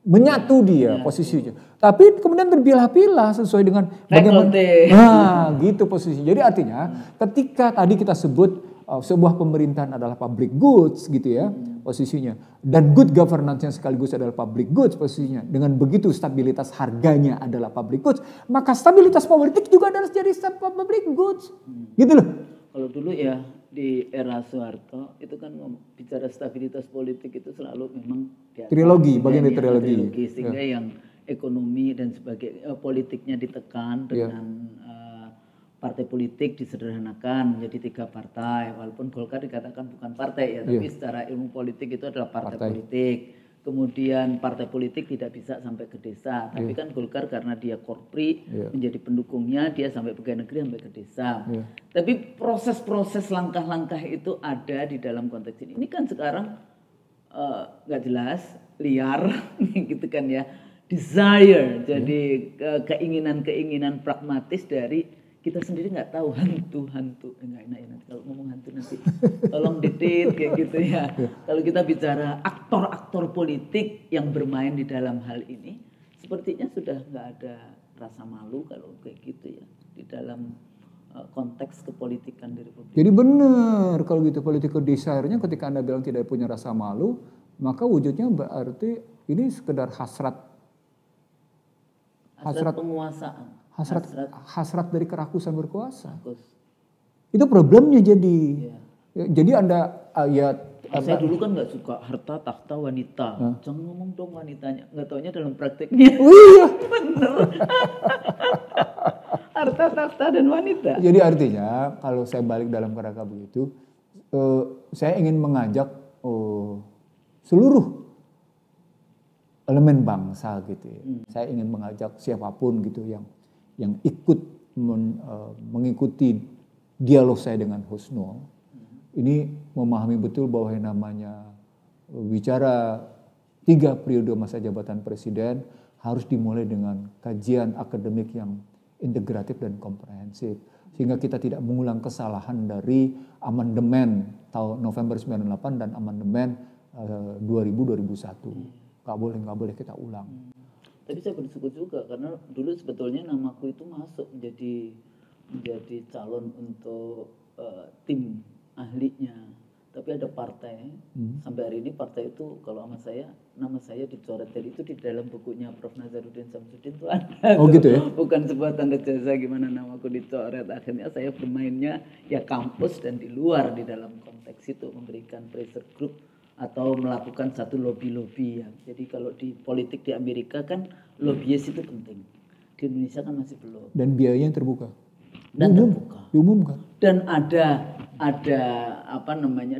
menyatu dia posisinya. Tapi kemudian terpilah-pilah sesuai dengan bagaimana. Nah, gitu posisinya. Jadi artinya ketika tadi kita sebut sebuah pemerintahan adalah public goods gitu ya posisinya. Dan good governance yang sekaligus adalah public goods posisinya. Dengan begitu stabilitas harganya adalah public goods. Maka stabilitas politik juga adalah jadi public goods. Gitu loh. Kalau dulu ya di era Soeharto itu kan bicara stabilitas politik itu selalu memang trilogi, bagian dari trilogi. Sehingga yang ekonomi dan sebagai politiknya ditekan dengan partai politik disederhanakan menjadi 3 partai, walaupun Golkar dikatakan bukan partai ya, tapi secara ilmu politik itu adalah partai politik. Kemudian partai politik tidak bisa sampai ke desa, tapi kan Golkar karena dia korpri menjadi pendukungnya, dia sampai pegawai negeri sampai ke desa. Tapi proses-proses langkah-langkah itu ada di dalam konteks ini. Ini kan sekarang nggak jelas, liar, gitu kan ya. Desire, jadi keinginan-keinginan pragmatis dari kita sendiri nggak tahu hantu nggak enak ya nanti kalau ngomong hantu nanti tolong ditit kayak gitu ya. Kalau kita bicara aktor-aktor politik yang bermain di dalam hal ini, sepertinya sudah nggak ada rasa malu kalau kayak gitu ya di dalam konteks kepolitikan di Republik. Jadi benar kalau gitu political desire-nya ketika Anda bilang tidak punya rasa malu, maka wujudnya berarti ini sekedar hasrat penguasaan. Hasrat dari kerakusan berkuasa. Itu problemnya jadi. Jadi Anda saya dulu kan nggak suka harta tahta wanita. Jangan ngomong dong wanitanya. Nggak taunya dalam prakteknya. Bener. Harta tahta dan wanita. Jadi artinya kalau saya balik dalam kerangka begitu, saya ingin mengajak seluruh elemen bangsa gitu ya. Saya ingin mengajak siapapun gitu yang ikut mengikuti dialog saya dengan Husnul, ini memahami betul bahwa yang namanya bicara 3 periode masa jabatan presiden harus dimulai dengan kajian akademik yang integratif dan komprehensif. Sehingga kita tidak mengulang kesalahan dari amandemen tahun November 98 dan amandemen 2000-2001. Nggak boleh kita ulang. Tapi saya bersyukur juga karena dulu sebetulnya namaku itu masuk menjadi calon untuk tim ahlinya. Tapi ada partai, sampai hari ini partai itu kalau nama saya dicoret dari itu di dalam bukunya Prof. Nazaruddin Samsudin itu ada. Oh gitu ya? Bukan sebuah tanda jasa gimana namaku dicoret. Akhirnya saya bermainnya ya kampus dan di luar di dalam konteks itu memberikan pressure group atau melakukan satu lobby-lobby ya. Jadi kalau di politik di Amerika kan lobbyis itu penting. Di Indonesia kan masih belum. Dan biayanya terbuka. Diumumkan. Dan ada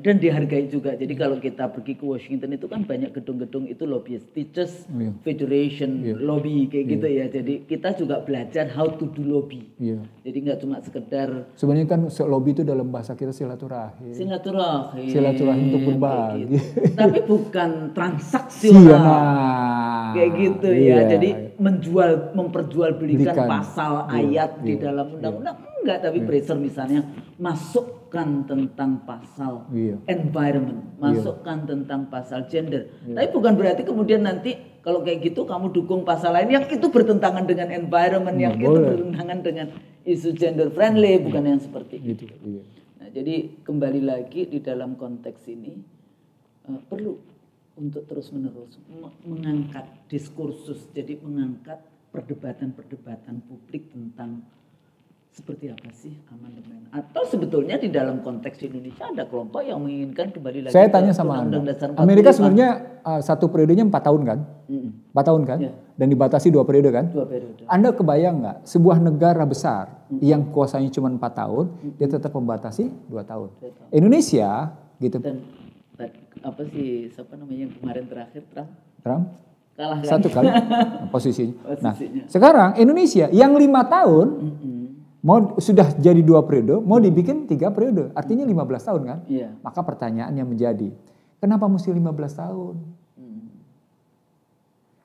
dan dihargai juga. Jadi kalau kita pergi ke Washington itu kan banyak gedung-gedung itu lobbyist, Teachers Federation lobby kayak gitu ya. Jadi kita juga belajar how to do lobby. Jadi nggak cuma sekedar. Sebenarnya kan lobby itu dalam bahasa kita silaturahim. Silaturahim untuk berbagi. Gitu. Tapi bukan transaksional. Kayak gitu ya. Jadi memperjualbelikan pasal ayat di dalam undang-undang enggak, tapi pressure misalnya masukkan tentang pasal environment, masukkan tentang pasal gender. Tapi bukan berarti kemudian nanti kalau kayak gitu kamu dukung pasal lain yang itu bertentangan dengan environment, yang itu bertentangan dengan isu gender friendly, bukan yang seperti itu. Nah, jadi kembali lagi di dalam konteks ini perlu untuk terus-menerus mengangkat diskursus, jadi mengangkat perdebatan-perdebatan publik tentang seperti apa sih amandemen? Atau sebetulnya di dalam konteks Indonesia ada kelompok yang menginginkan kembali lagi. Saya tanya sama Anda, Amerika sebenarnya satu periodenya 4 tahun kan? 4 tahun kan? Dan dibatasi 2 periode kan? 2 periode. Anda kebayang nggak sebuah negara besar yang kuasanya cuma 4 tahun, dia tetap membatasi 2 tahun. Indonesia gitu. Dan apa sih siapa namanya yang kemarin terakhir Trump? Kalah kan? 1 kali posisinya. Nah, sekarang Indonesia yang 5 tahun mau sudah jadi 2 periode, mau dibikin 3 periode, artinya 15 tahun kan? Maka pertanyaannya menjadi, kenapa mesti 15 tahun?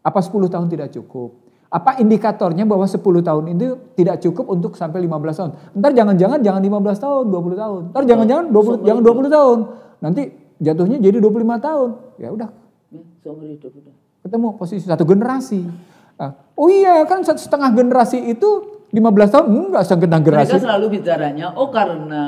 Apa 10 tahun tidak cukup? Apa indikatornya bahwa 10 tahun itu tidak cukup untuk sampai 15 tahun? Ntar jangan-jangan jangan 15 tahun, 20 tahun. Ntar jangan-jangan 20 tahun. Nanti jatuhnya jadi 25 tahun. Ya udah. Seumur hidup udah. ketemu posisi satu generasi. Oh iya kan setengah generasi itu 15 tahun enggak setengah generasi. Mereka selalu bicaranya karena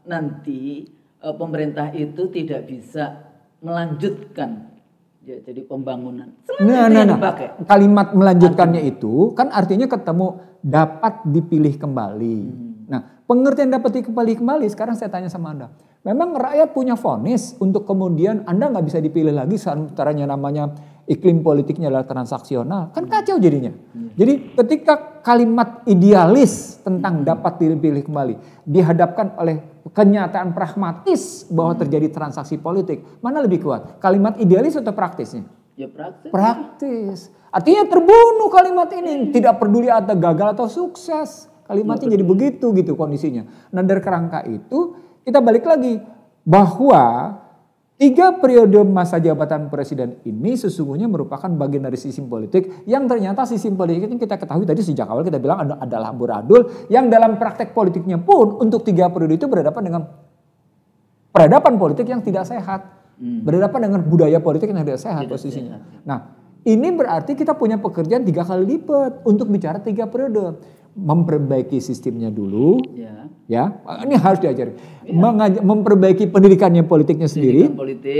nanti pemerintah itu tidak bisa melanjutkan ya, jadi pembangunan. Nah. Kalimat melanjutkannya itu kan artinya ketemu dapat dipilih kembali. Nah, pengertian dapat dipilih kembali sekarang saya tanya sama Anda. Memang rakyat punya vonis untuk kemudian Anda nggak bisa dipilih lagi seantaranya namanya iklim politiknya adalah transaksional. Kan kacau jadinya. Jadi ketika kalimat idealis tentang dapat dipilih kembali dihadapkan oleh kenyataan pragmatis bahwa terjadi transaksi politik, mana lebih kuat? Kalimat idealis atau praktisnya? Ya praktis. Praktis. Artinya terbunuh kalimat ini. Tidak peduli ada gagal atau sukses. Kalimatnya jadi begitu gitu kondisinya. Nah dari kerangka itu kita balik lagi bahwa 3 periode masa jabatan presiden ini sesungguhnya merupakan bagian dari sistem politik yang ternyata sistem politik yang kita ketahui tadi sejak awal kita bilang adalah amburadul yang dalam praktek politiknya pun untuk 3 periode itu berhadapan dengan peradaban politik yang tidak sehat. Berhadapan dengan budaya politik yang tidak sehat posisinya. Nah ini berarti kita punya pekerjaan 3 kali lipat untuk bicara 3 periode. Memperbaiki sistemnya dulu, ya ini harus diajari. Memperbaiki pendidikannya politiknya sendiri,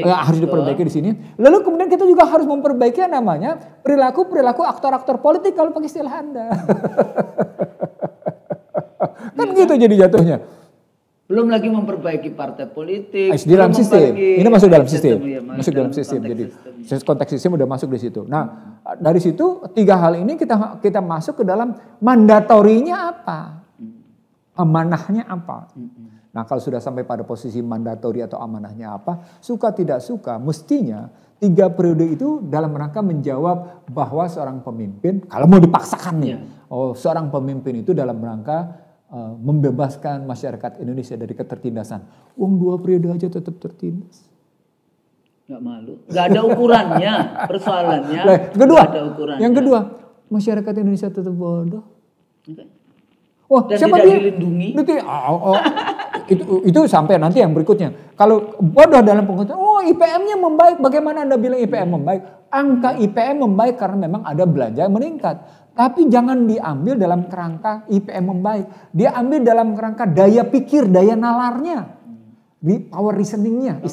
harus diperbaiki di sini. Lalu kemudian kita juga harus memperbaiki yang namanya perilaku aktor-aktor politik kalau pakai istilah Anda. Kan gitu jadi jatuhnya. Belum lagi memperbaiki partai politik. Di dalam sistem. Ini masuk dalam sistem. Masuk dalam sistem. Jadi konteks sistem udah masuk di situ. Nah, dari situ 3 hal ini kita masuk ke dalam mandatorinya apa? Amanahnya apa? Nah, kalau sudah sampai pada posisi mandatori atau amanahnya apa, suka tidak suka, mestinya 3 periode itu dalam rangka menjawab bahwa seorang pemimpin, kalau mau dipaksakan nih, seorang pemimpin itu dalam rangka membebaskan masyarakat Indonesia dari ketertindasan. 2 periode aja tetap tertindas. Nggak malu. Nggak ada ukurannya persoalannya. Yang kedua, masyarakat Indonesia tetap bodoh. Dan siapa tidak dilindungi. Itu sampai nanti yang berikutnya. Kalau bodoh dalam pengertian, IPM-nya membaik. Bagaimana Anda bilang IPM membaik? Angka IPM membaik karena memang ada belanja yang meningkat. Tapi jangan diambil dalam kerangka IPM membaik. Dia ambil dalam kerangka daya pikir, daya nalarnya. Di power reasoningnya.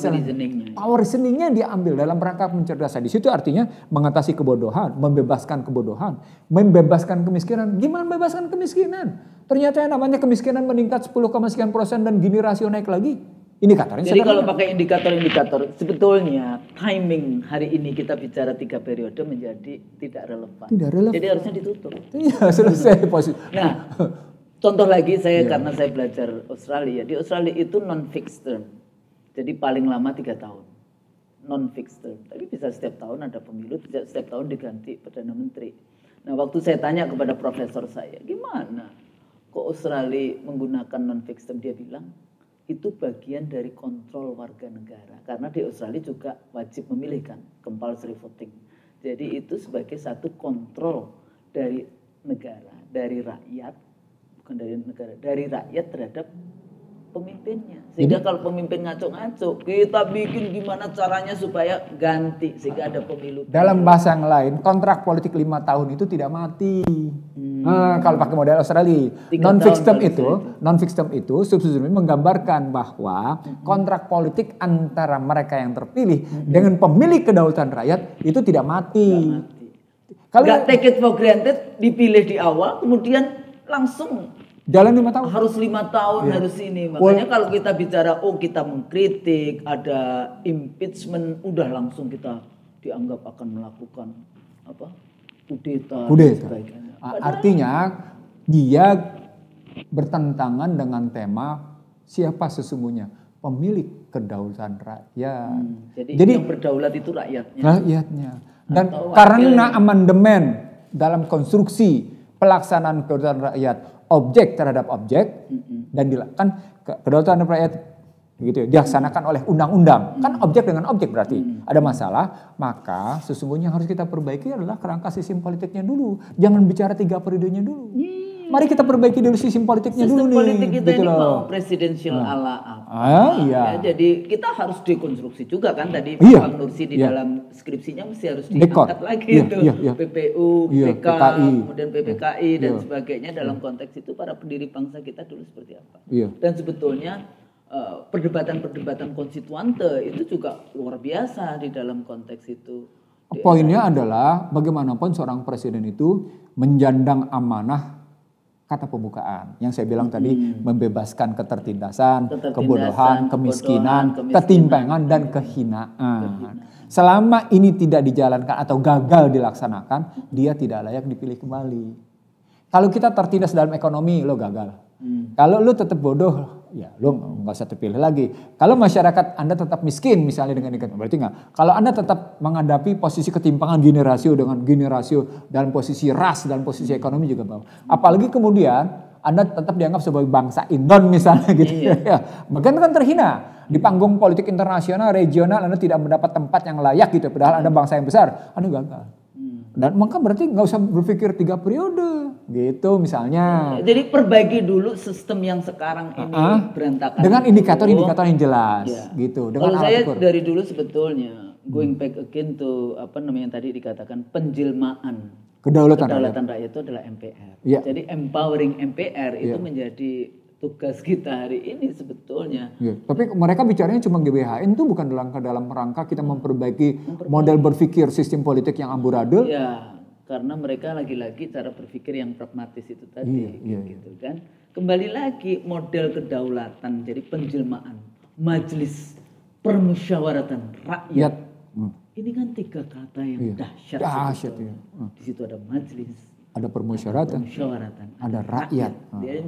Power reasoningnya dia ambil dalam rangka pencerdasan. Di situ artinya mengatasi kebodohan, membebaskan kebodohan, membebaskan kemiskinan. Gimana membebaskan kemiskinan? Ternyata yang namanya kemiskinan meningkat 10,sekian% dan gini rasio naik lagi. Indikatornya. Jadi kalau pakai indikator-indikator, sebetulnya timing hari ini kita bicara 3 periode menjadi tidak relevan. Jadi harusnya ditutup. Iya, selesai posisi. Nah, contoh lagi karena saya belajar Australia. Di Australia itu non-fixed term. Jadi paling lama 3 tahun. Non-fixed term. Tapi bisa setiap tahun ada pemilu, bisa setiap tahun diganti Perdana Menteri. Nah, waktu saya tanya kepada profesor saya, gimana kok Australia menggunakan non-fixed term? Dia bilang, itu bagian dari kontrol warga negara. Karena di Australia juga wajib memilih kan, compulsory voting. Jadi itu sebagai satu kontrol dari negara, dari rakyat, bukan dari negara, dari rakyat terhadap pemimpinnya. Sehingga kalau pemimpin ngaco-ngaco, kita bikin gimana caranya supaya ganti sehingga ada pemilu. Dalam bahasa yang lain, kontrak politik 5 tahun itu tidak mati. Kalau pakai model Australia, non-fixed term itu sebetulnya menggambarkan bahwa kontrak politik antara mereka yang terpilih dengan pemilik kedaulatan rakyat itu tidak mati. Kalau nggak take it for granted, dipilih di awal, kemudian langsung jalan 5 tahun. Harus 5 tahun, harus ini. Makanya kalau kita bicara, kita mengkritik, ada impeachment, udah langsung kita dianggap akan melakukan kudeta. Artinya dia bertentangan dengan tema siapa sesungguhnya pemilik kedaulatan rakyat. Jadi yang berdaulat itu rakyatnya. Rakyatnya. Dan karena amandemen dalam konstruksi pelaksanaan kedaulatan rakyat objek terhadap objek dan dilakukan kedaulatan rakyat gitu dilaksanakan oleh undang-undang kan objek dengan objek berarti ada masalah, maka sesungguhnya harus kita perbaiki adalah kerangka sistem politiknya dulu, jangan bicara 3 periodenya dulu. Mari kita perbaiki dulu sistem politiknya Sistem dulu nih. politik kita gitu ini loh. mau presidensial ala apa? Iya. Ya, jadi kita harus dekonstruksi juga kan tadi Iya. Bang Nursi di Iya. dalam skripsinya mesti harus Dekor. diangkat lagi Iya, itu iya, iya. PPU, Iya, PK, PKI. kemudian PPKI dan Iya. sebagainya dalam konteks itu para pendiri bangsa kita dulu seperti apa. Iya. Dan sebetulnya perdebatan-perdebatan konstituante itu juga luar biasa di dalam konteks itu. Poinnya adalah bagaimanapun seorang presiden itu menjandang amanah kata pembukaan. Yang saya bilang tadi membebaskan ketertindasan, kebodohan, kemiskinan, ketimpangan dan kehinaan. Selama ini tidak dijalankan atau gagal dilaksanakan, dia tidak layak dipilih kembali. Kalau kita tertindas dalam ekonomi, lo gagal. Kalau lo tetap bodoh, ya lo nggak usah terpilih lagi. Kalau masyarakat Anda tetap miskin misalnya dengan dikatakan, berarti nggak. Kalau Anda tetap menghadapi posisi ketimpangan generasi dengan generasi dalam posisi ras, dalam posisi ekonomi juga bawah. Apalagi kemudian Anda tetap dianggap sebagai bangsa Indon misalnya gitu. Ya, bahkan kan terhina. Di panggung politik internasional, regional Anda tidak mendapat tempat yang layak gitu. Padahal Anda bangsa yang besar, Anda gagal. Dan maka berarti nggak usah berpikir 3 periode gitu misalnya. Jadi perbaiki dulu sistem yang sekarang ini berantakan. Dengan indikator-indikator yang jelas gitu. Dengan Kalau saya ukur. dari dulu sebetulnya going back again to apa namanya yang tadi dikatakan penjelmaan Kedaulatan rakyat itu adalah MPR. Ya. Jadi empowering MPR itu menjadi tugas kita hari ini sebetulnya. Ya, tapi mereka bicaranya cuma GBHN itu bukan dalam rangka kita memperbaiki model berpikir sistem politik yang amburadul. Ya, karena mereka lagi-lagi cara berpikir yang pragmatis itu tadi, Iya, gitu kan. Kembali lagi model kedaulatan, jadi penjelmaan majelis permusyawaratan rakyat. Ini kan 3 kata yang dahsyat. Dahsyat ya. Di situ ada majelis, ada permusyawaratan, ada rakyat. Dia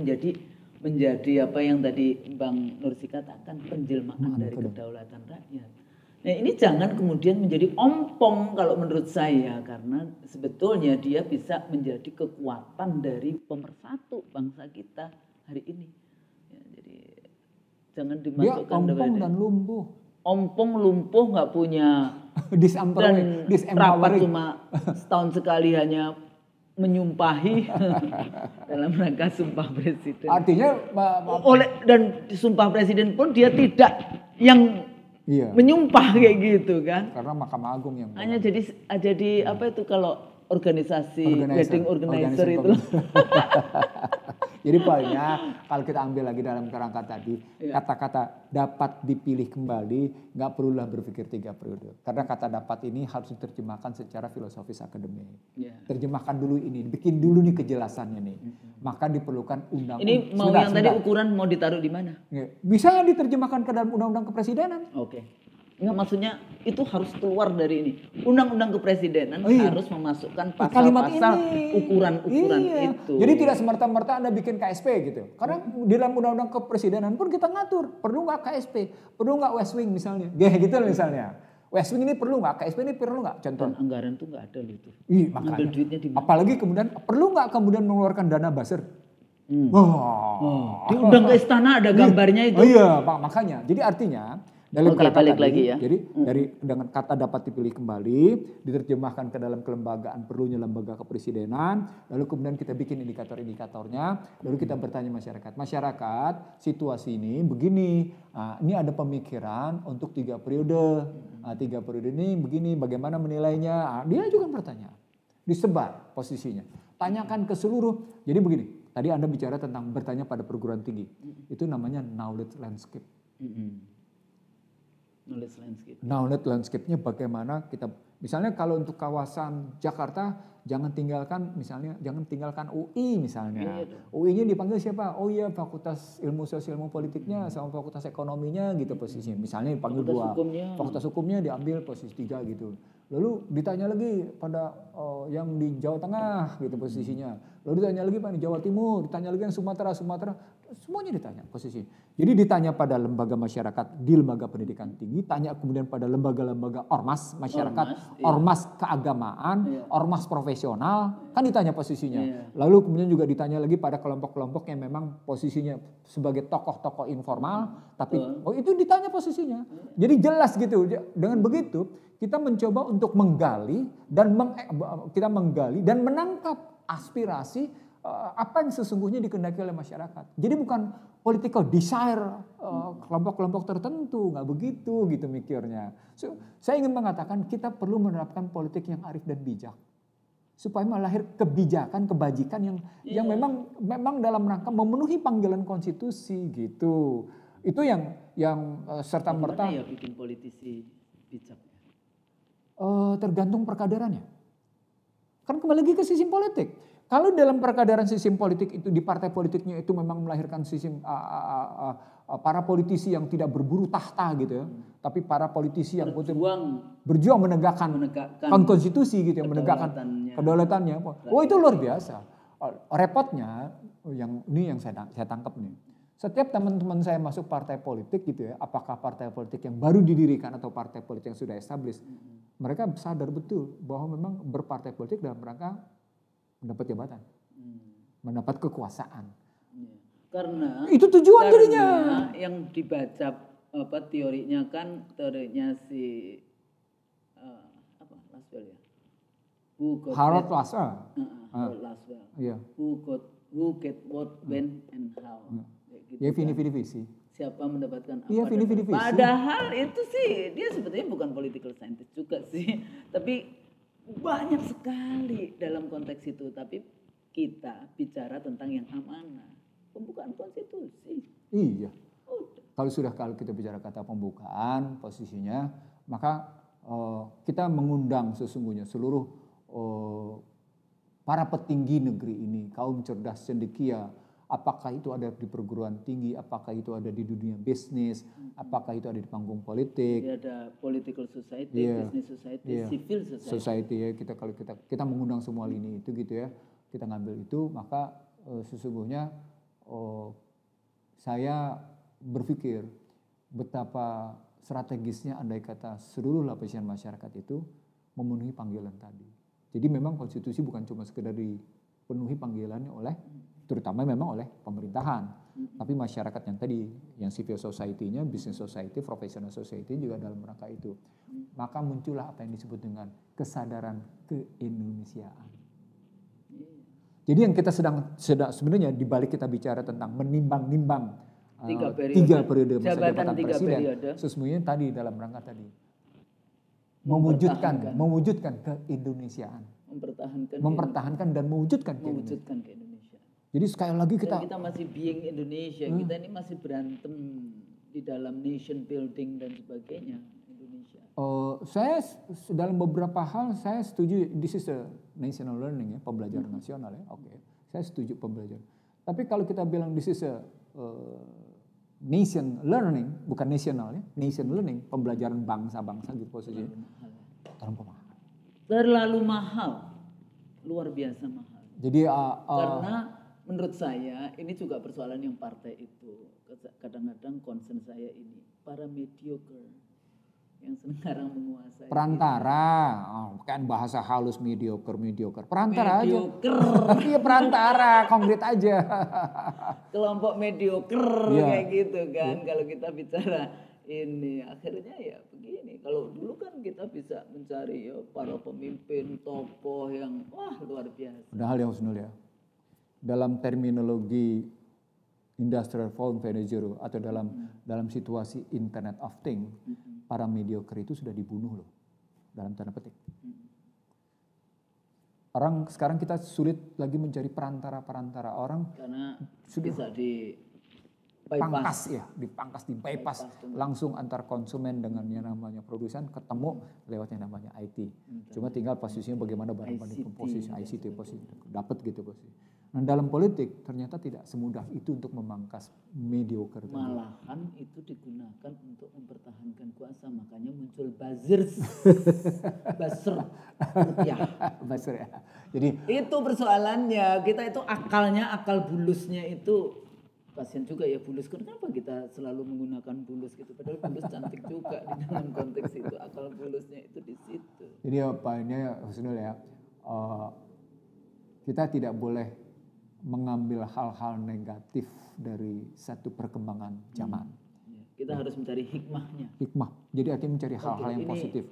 menjadi apa yang tadi Bang Nursi katakan penjelmaan dari kedaulatan rakyat. Nah ini jangan kemudian menjadi ompong kalau menurut saya karena sebetulnya dia bisa menjadi kekuatan dari pemersatu bangsa kita hari ini. Ya, jadi jangan dimasukkan dia ompong dan lumpuh. Ompong lumpuh nggak punya dan rapat cuma setahun sekali hanya menyumpahi dalam rangka sumpah presiden. Artinya dan sumpah presiden pun dia tidak yang menyumpah kayak gitu kan. Karena Mahkamah Agung yang hanya jadi apa itu kalau organisasi wedding organizer itu. Jadi poinnya kalau kita ambil lagi dalam kerangka tadi kata-kata dapat dipilih kembali nggak perlulah berpikir 3 periode karena kata dapat ini harus diterjemahkan secara filosofis akademik. Terjemahkan dulu ini, bikin dulu nih kejelasannya nih. Maka diperlukan undang-undang. Ini mau yang tadi ukuran mau ditaruh di mana? Bisa diterjemahkan ke dalam undang-undang kepresidenan. Oke. Enggak maksudnya itu harus keluar dari ini. Undang-undang kepresidenan harus memasukkan pasal-pasal ukuran-ukuran itu. Jadi tidak semerta-merta Anda bikin KSP gitu. Karena di dalam undang-undang kepresidenan pun kita ngatur. Perlu nggak KSP? Perlu nggak West Wing misalnya? Gitu misalnya. West Wing ini perlu nggak? KSP ini perlu nggak? Contoh. Dan anggaran tuh nggak ada loh itu. Makanya. Duitnya di mana? Apalagi kemudian perlu nggak kemudian mengeluarkan dana buzzer? Di undang ke istana ada gambarnya itu. Iya, makanya. Jadi artinya dalam balik lagi ya. Jadi dengan kata dapat dipilih kembali, diterjemahkan ke dalam kelembagaan perlunya lembaga kepresidenan, lalu kemudian kita bikin indikator-indikatornya, lalu kita bertanya masyarakat, situasi ini begini, ini ada pemikiran untuk 3 periode, 3 periode ini begini, bagaimana menilainya? Dia juga pertanyaan, disebar posisinya, tanyakan ke seluruh. Jadi begini, tadi Anda bicara tentang bertanya pada perguruan tinggi, itu namanya knowledge landscape. Knowledge landscape-nya bagaimana kita, misalnya kalau untuk kawasan Jakarta jangan tinggalkan UI misalnya. UI-nya dipanggil siapa? Oh iya Fakultas Ilmu Sosial Ilmu Politiknya sama Fakultas Ekonominya gitu posisinya. Misalnya dipanggil Fakultas Hukumnya diambil posisi 3 gitu. Lalu ditanya lagi pada yang di Jawa Tengah gitu posisinya. Lalu ditanya lagi di Jawa Timur, ditanya lagi yang Sumatera, semuanya ditanya posisi. Jadi ditanya pada lembaga masyarakat di lembaga pendidikan tinggi, tanya kemudian pada lembaga-lembaga ormas masyarakat, ormas keagamaan, ormas profesional, kan ditanya posisinya. Lalu kemudian juga ditanya lagi pada kelompok-kelompok yang memang posisinya sebagai tokoh-tokoh informal, tapi itu ditanya posisinya. Jadi jelas gitu. Dengan begitu kita mencoba untuk menggali dan menangkap aspirasi apa yang sesungguhnya dikehendaki oleh masyarakat. Jadi bukan political desire kelompok-kelompok tertentu, nggak begitu gitu mikirnya. So, saya ingin mengatakan kita perlu menerapkan politik yang arif dan bijak supaya melahir kebijakan, kebajikan yang memang dalam rangka memenuhi panggilan konstitusi gitu. Itu yang serta merta ya bikin politisi bijak. Tergantung perkadarannya. Kan kembali lagi ke sistem politik. Kalau dalam perkadaran sistem politik itu di partai politiknya itu memang melahirkan sistem para politisi yang tidak berburu tahta gitu ya, tapi para politisi yang berjuang menegakkan konstitusi gitu ya, menegakkan kedaulatannya. Oh itu luar biasa. Repotnya yang saya tangkap nih. Setiap teman-teman saya masuk partai politik gitu ya, apakah partai politik yang baru didirikan atau partai politik yang sudah established, mereka sadar betul bahwa memang berpartai politik dalam rangka mendapat jabatan, mendapat kekuasaan. Karena itu tujuan jadinya. Yang dibaca teorinya si Laswell ya. Harold Laswell. Harold Laswell. Yeah. Who get what, when, and how. Gitu ya, visi. Siapa mendapatkan apa. Iya, visi. Padahal itu sih dia sebetulnya bukan political scientist juga sih, tapi banyak sekali dalam konteks itu. Tapi kita bicara tentang yang amanah, pembukaan konstitusi. Iya. Kalau kita bicara kata pembukaan posisinya, maka kita mengundang sesungguhnya seluruh para petinggi negeri ini, kaum cerdas cendekia, apakah itu ada di perguruan tinggi, apakah itu ada di dunia bisnis, apakah itu ada di panggung politik. Jadi ada political society, business society, civil society. Ya, kalau kita mengundang semua lini itu gitu ya, kita ngambil itu, maka sesungguhnya saya berpikir betapa strategisnya andai kata seluruh lapisan masyarakat itu memenuhi panggilan tadi. Jadi memang konstitusi bukan cuma sekedar dipenuhi panggilannya terutama memang oleh pemerintahan, tapi masyarakat yang tadi, yang civil society-nya, business society, professional society juga dalam rangka itu. Maka muncullah apa yang disebut dengan kesadaran keindonesiaan. Jadi yang kita sedang sebenarnya dibalik kita bicara tentang menimbang-nimbang tiga periode masa jabatan presiden, sesungguhnya tadi dalam rangka tadi mewujudkan keindonesiaan, mempertahankan dan mewujudkan keindonesiaan. Jadi sekali lagi kita masih being Indonesia, kita ini masih berantem di dalam nation building dan sebagainya Indonesia. Saya dalam beberapa hal saya setuju this is a national learning ya, pembelajaran nasional ya. Oke. Saya setuju pembelajaran. Tapi kalau kita bilang this is a nation learning, bukan nasional ya, nation learning, pembelajaran bangsa-bangsa gitu posisinya. Terlalu mahal, luar biasa mahal. Jadi karena menurut saya ini juga persoalan yang partai itu kadang-kadang concern saya ini para mediocre yang sekarang menguasai. Perantara, kan bahasa halus mediocre, perantara aja. Iya perantara, konkret aja. Kelompok mediocre kayak gitu kan. Kalau kita bicara ini akhirnya ya begini. Kalau dulu kan kita bisa mencari ya para pemimpin tokoh yang luar biasa. Padahal ya Husnul ya, dalam terminologi Industrial 4.0 atau dalam situasi Internet of Things, para mediocre itu sudah dibunuh loh, dalam tanda petik. Orang sekarang kita sulit lagi mencari perantara orang karena sudah bisa dipangkas langsung antar konsumen dengan yang namanya produsen ketemu lewat yang namanya IT. Cuma tinggal posisinya bagaimana barang-barang posisi ICT posisi dapat gitu posisi. Nah dalam politik ternyata tidak semudah itu untuk memangkas mediocre. Malahan itu digunakan untuk mempertahankan kuasa, makanya muncul buzzer ya. Jadi itu persoalannya, kita itu akal bulusnya itu kasihan juga ya bulus. Kenapa kita selalu menggunakan bulus gitu? Padahal bulus cantik juga di dalam konteks itu. Akal bulusnya itu di situ. Jadi apa ini Husnul ya, kita tidak boleh mengambil hal-hal negatif dari satu perkembangan zaman. Kita harus mencari hikmahnya. Jadi artinya mencari hal-hal yang positif.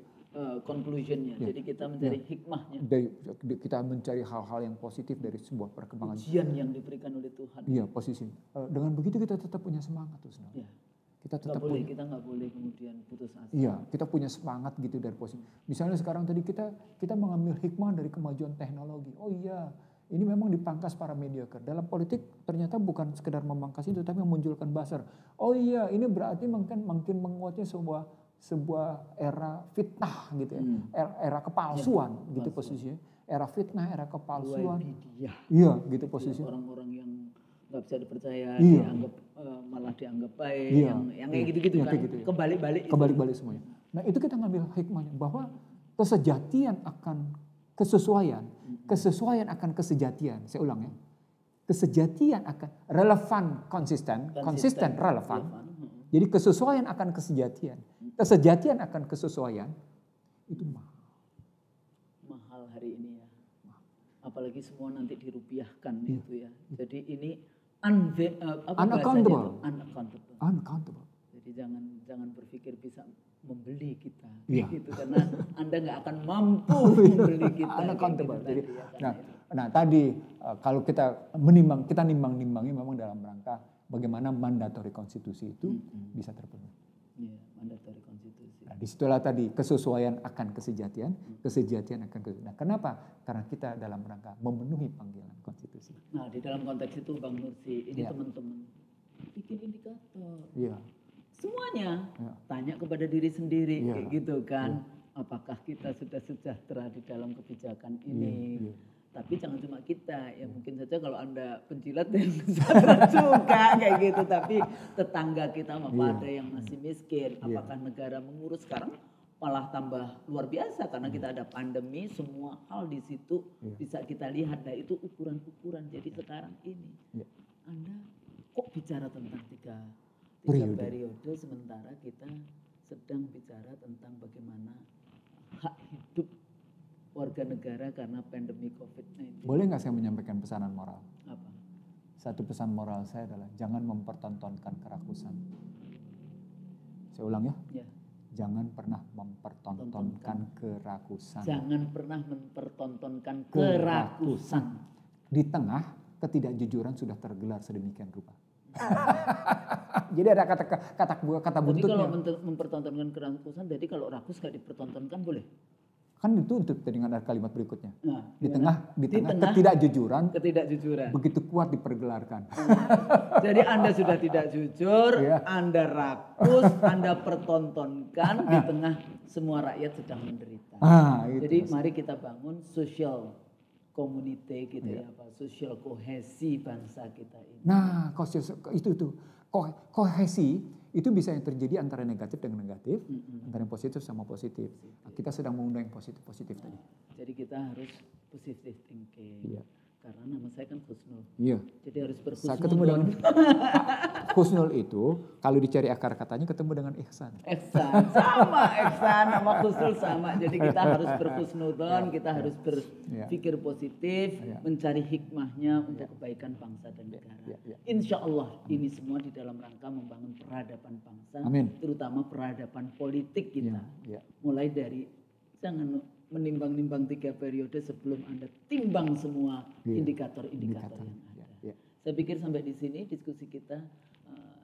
conclusionnya. Jadi kita mencari hikmahnya. Kita mencari hal-hal yang positif dari sebuah perkembangan. Ujian yang diberikan oleh Tuhan. Iya, posisi. Dengan begitu kita tetap punya semangat terus. Ya. Kita nggak boleh kemudian putus asa. Iya, kita punya semangat gitu dari posisi. Misalnya sekarang tadi kita mengambil hikmah dari kemajuan teknologi. Oh iya, ini memang dipangkas para mediocre. Dalam politik ternyata bukan sekedar memangkas itu, tapi memunculkan buzzer. Oh iya, ini berarti makin menguatnya sebuah era fitnah gitu ya, era kepalsuan gitu posisinya. Era fitnah, era kepalsuan. Iya, gitu posisinya. Orang-orang yang nggak bisa dipercaya, malah dianggap baik, yang kayak gitu-gitu kan, gitu, ya. Kebalik-balik semuanya. Nah itu kita ngambil hikmahnya bahwa kesejatian akan kesesuaian akan kesejatian. Saya ulang ya, kesejatian akan relevan, konsisten, relevan. Jadi kesesuaian akan kesejatian akan kesesuaian itu mahal hari ini ya. Apalagi semua nanti dirupiahkan itu ya. Jadi ini unaccountable. Jadi jangan berpikir bisa membeli kita, gitu karena Anda nggak akan mampu membeli kita. Unaccountable. Jadi, nah tadi kalau kita nimbang-nimbangi memang dalam rangka bagaimana mandatori konstitusi itu bisa terpenuhi. Iya, mandatori konstitusi. Nah, disitulah tadi kesesuaian akan kesejatian akan kesejatian. Nah, kenapa? Karena kita dalam rangka memenuhi panggilan konstitusi. Nah, di dalam konteks itu Bang Nursi, ini teman-teman bikin indikator. Iya. Semuanya tanya kepada diri sendiri, kayak gitu kan. Apakah kita sudah sejahtera di dalam kebijakan ini? Tapi jangan cuma kita, ya mungkin saja kalau Anda penjilat yang sejahtera juga kayak gitu. Tapi tetangga kita ada yang masih miskin. Apakah negara mengurus sekarang malah tambah luar biasa karena kita ada pandemi, semua hal di situ bisa kita lihat. Nah itu ukuran-ukuran. Jadi sekarang ini Anda kok bicara tentang tiga periode sementara kita sedang bicara tentang bagaimana hak hidup warga negara karena pandemi COVID-19. Boleh nggak saya menyampaikan pesanan moral? Apa? Satu pesan moral saya adalah jangan mempertontonkan kerakusan. Saya ulang ya. Jangan pernah mempertontonkan kerakusan. Jangan pernah mempertontonkan kerakusan. Di tengah ketidakjujuran sudah tergelar sedemikian rupa. Jadi ada kata buntutnya. Jadi kalau mempertontonkan kerakusan, jadi kalau rakus gak dipertontonkan boleh? Kan itu untuk dengan kalimat berikutnya. Nah, di tengah ketidakjujuran begitu kuat dipergelarkan. Jadi Anda sudah tidak jujur, Anda rakus, Anda pertontonkan di tengah semua rakyat sedang menderita. Jadi mari kita bangun social community gitu social kohesi bangsa kita ini. Nah, itu kohesi itu bisa yang terjadi antara negatif dengan negatif, antara yang positif sama positif. Nah, kita sedang mengundang yang positif tadi. Jadi kita harus positive thinking. Karena nama saya kan Husnul. Jadi harus berhusnul. Saya ketemu dengan Husnul itu kalau dicari akar katanya ketemu dengan ihsan. Ihsan nama Husnul sama. Jadi kita harus berhusnudzon, kita harus berpikir positif, mencari hikmahnya untuk kebaikan bangsa dan negara. Insya Allah ini semua di dalam rangka membangun peradaban bangsa, terutama peradaban politik kita. Mulai dari jangan menimbang-nimbang 3 periode sebelum Anda timbang semua indikator-indikator yang ada. Saya pikir sampai di sini diskusi kita,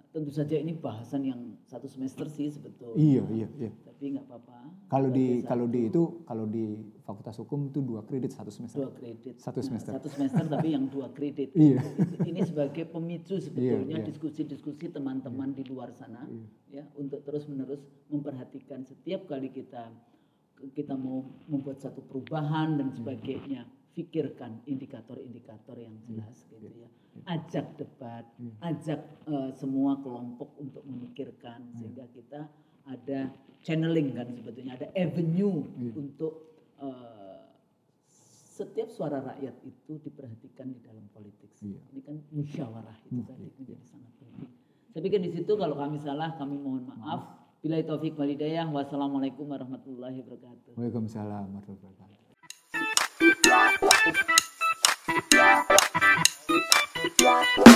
tentu saja ini bahasan yang 1 semester sih sebetulnya. Iya. Tapi nggak apa-apa. Kalau di Fakultas Hukum itu 2 kredit 1 semester. 2 kredit. 1 semester. 1 semester tapi yang 2 kredit. Ini sebagai pemicu sebetulnya diskusi-diskusi teman-teman di luar sana ya untuk terus-menerus memperhatikan setiap kali kita mau membuat satu perubahan dan sebagainya, pikirkan indikator-indikator yang jelas gitu ya. Ajak debat, ajak semua kelompok untuk memikirkan sehingga kita ada channeling kan sebetulnya, ada avenue untuk setiap suara rakyat itu diperhatikan di dalam politik. Ini kan musyawarah itu tadi menjadi sangat penting. Saya pikir di situ kalau kami salah kami mohon maaf. Billahi taufik wal hidayah. Wassalamualaikum warahmatullahi wabarakatuh. Waalaikumsalam warahmatullahi wabarakatuh.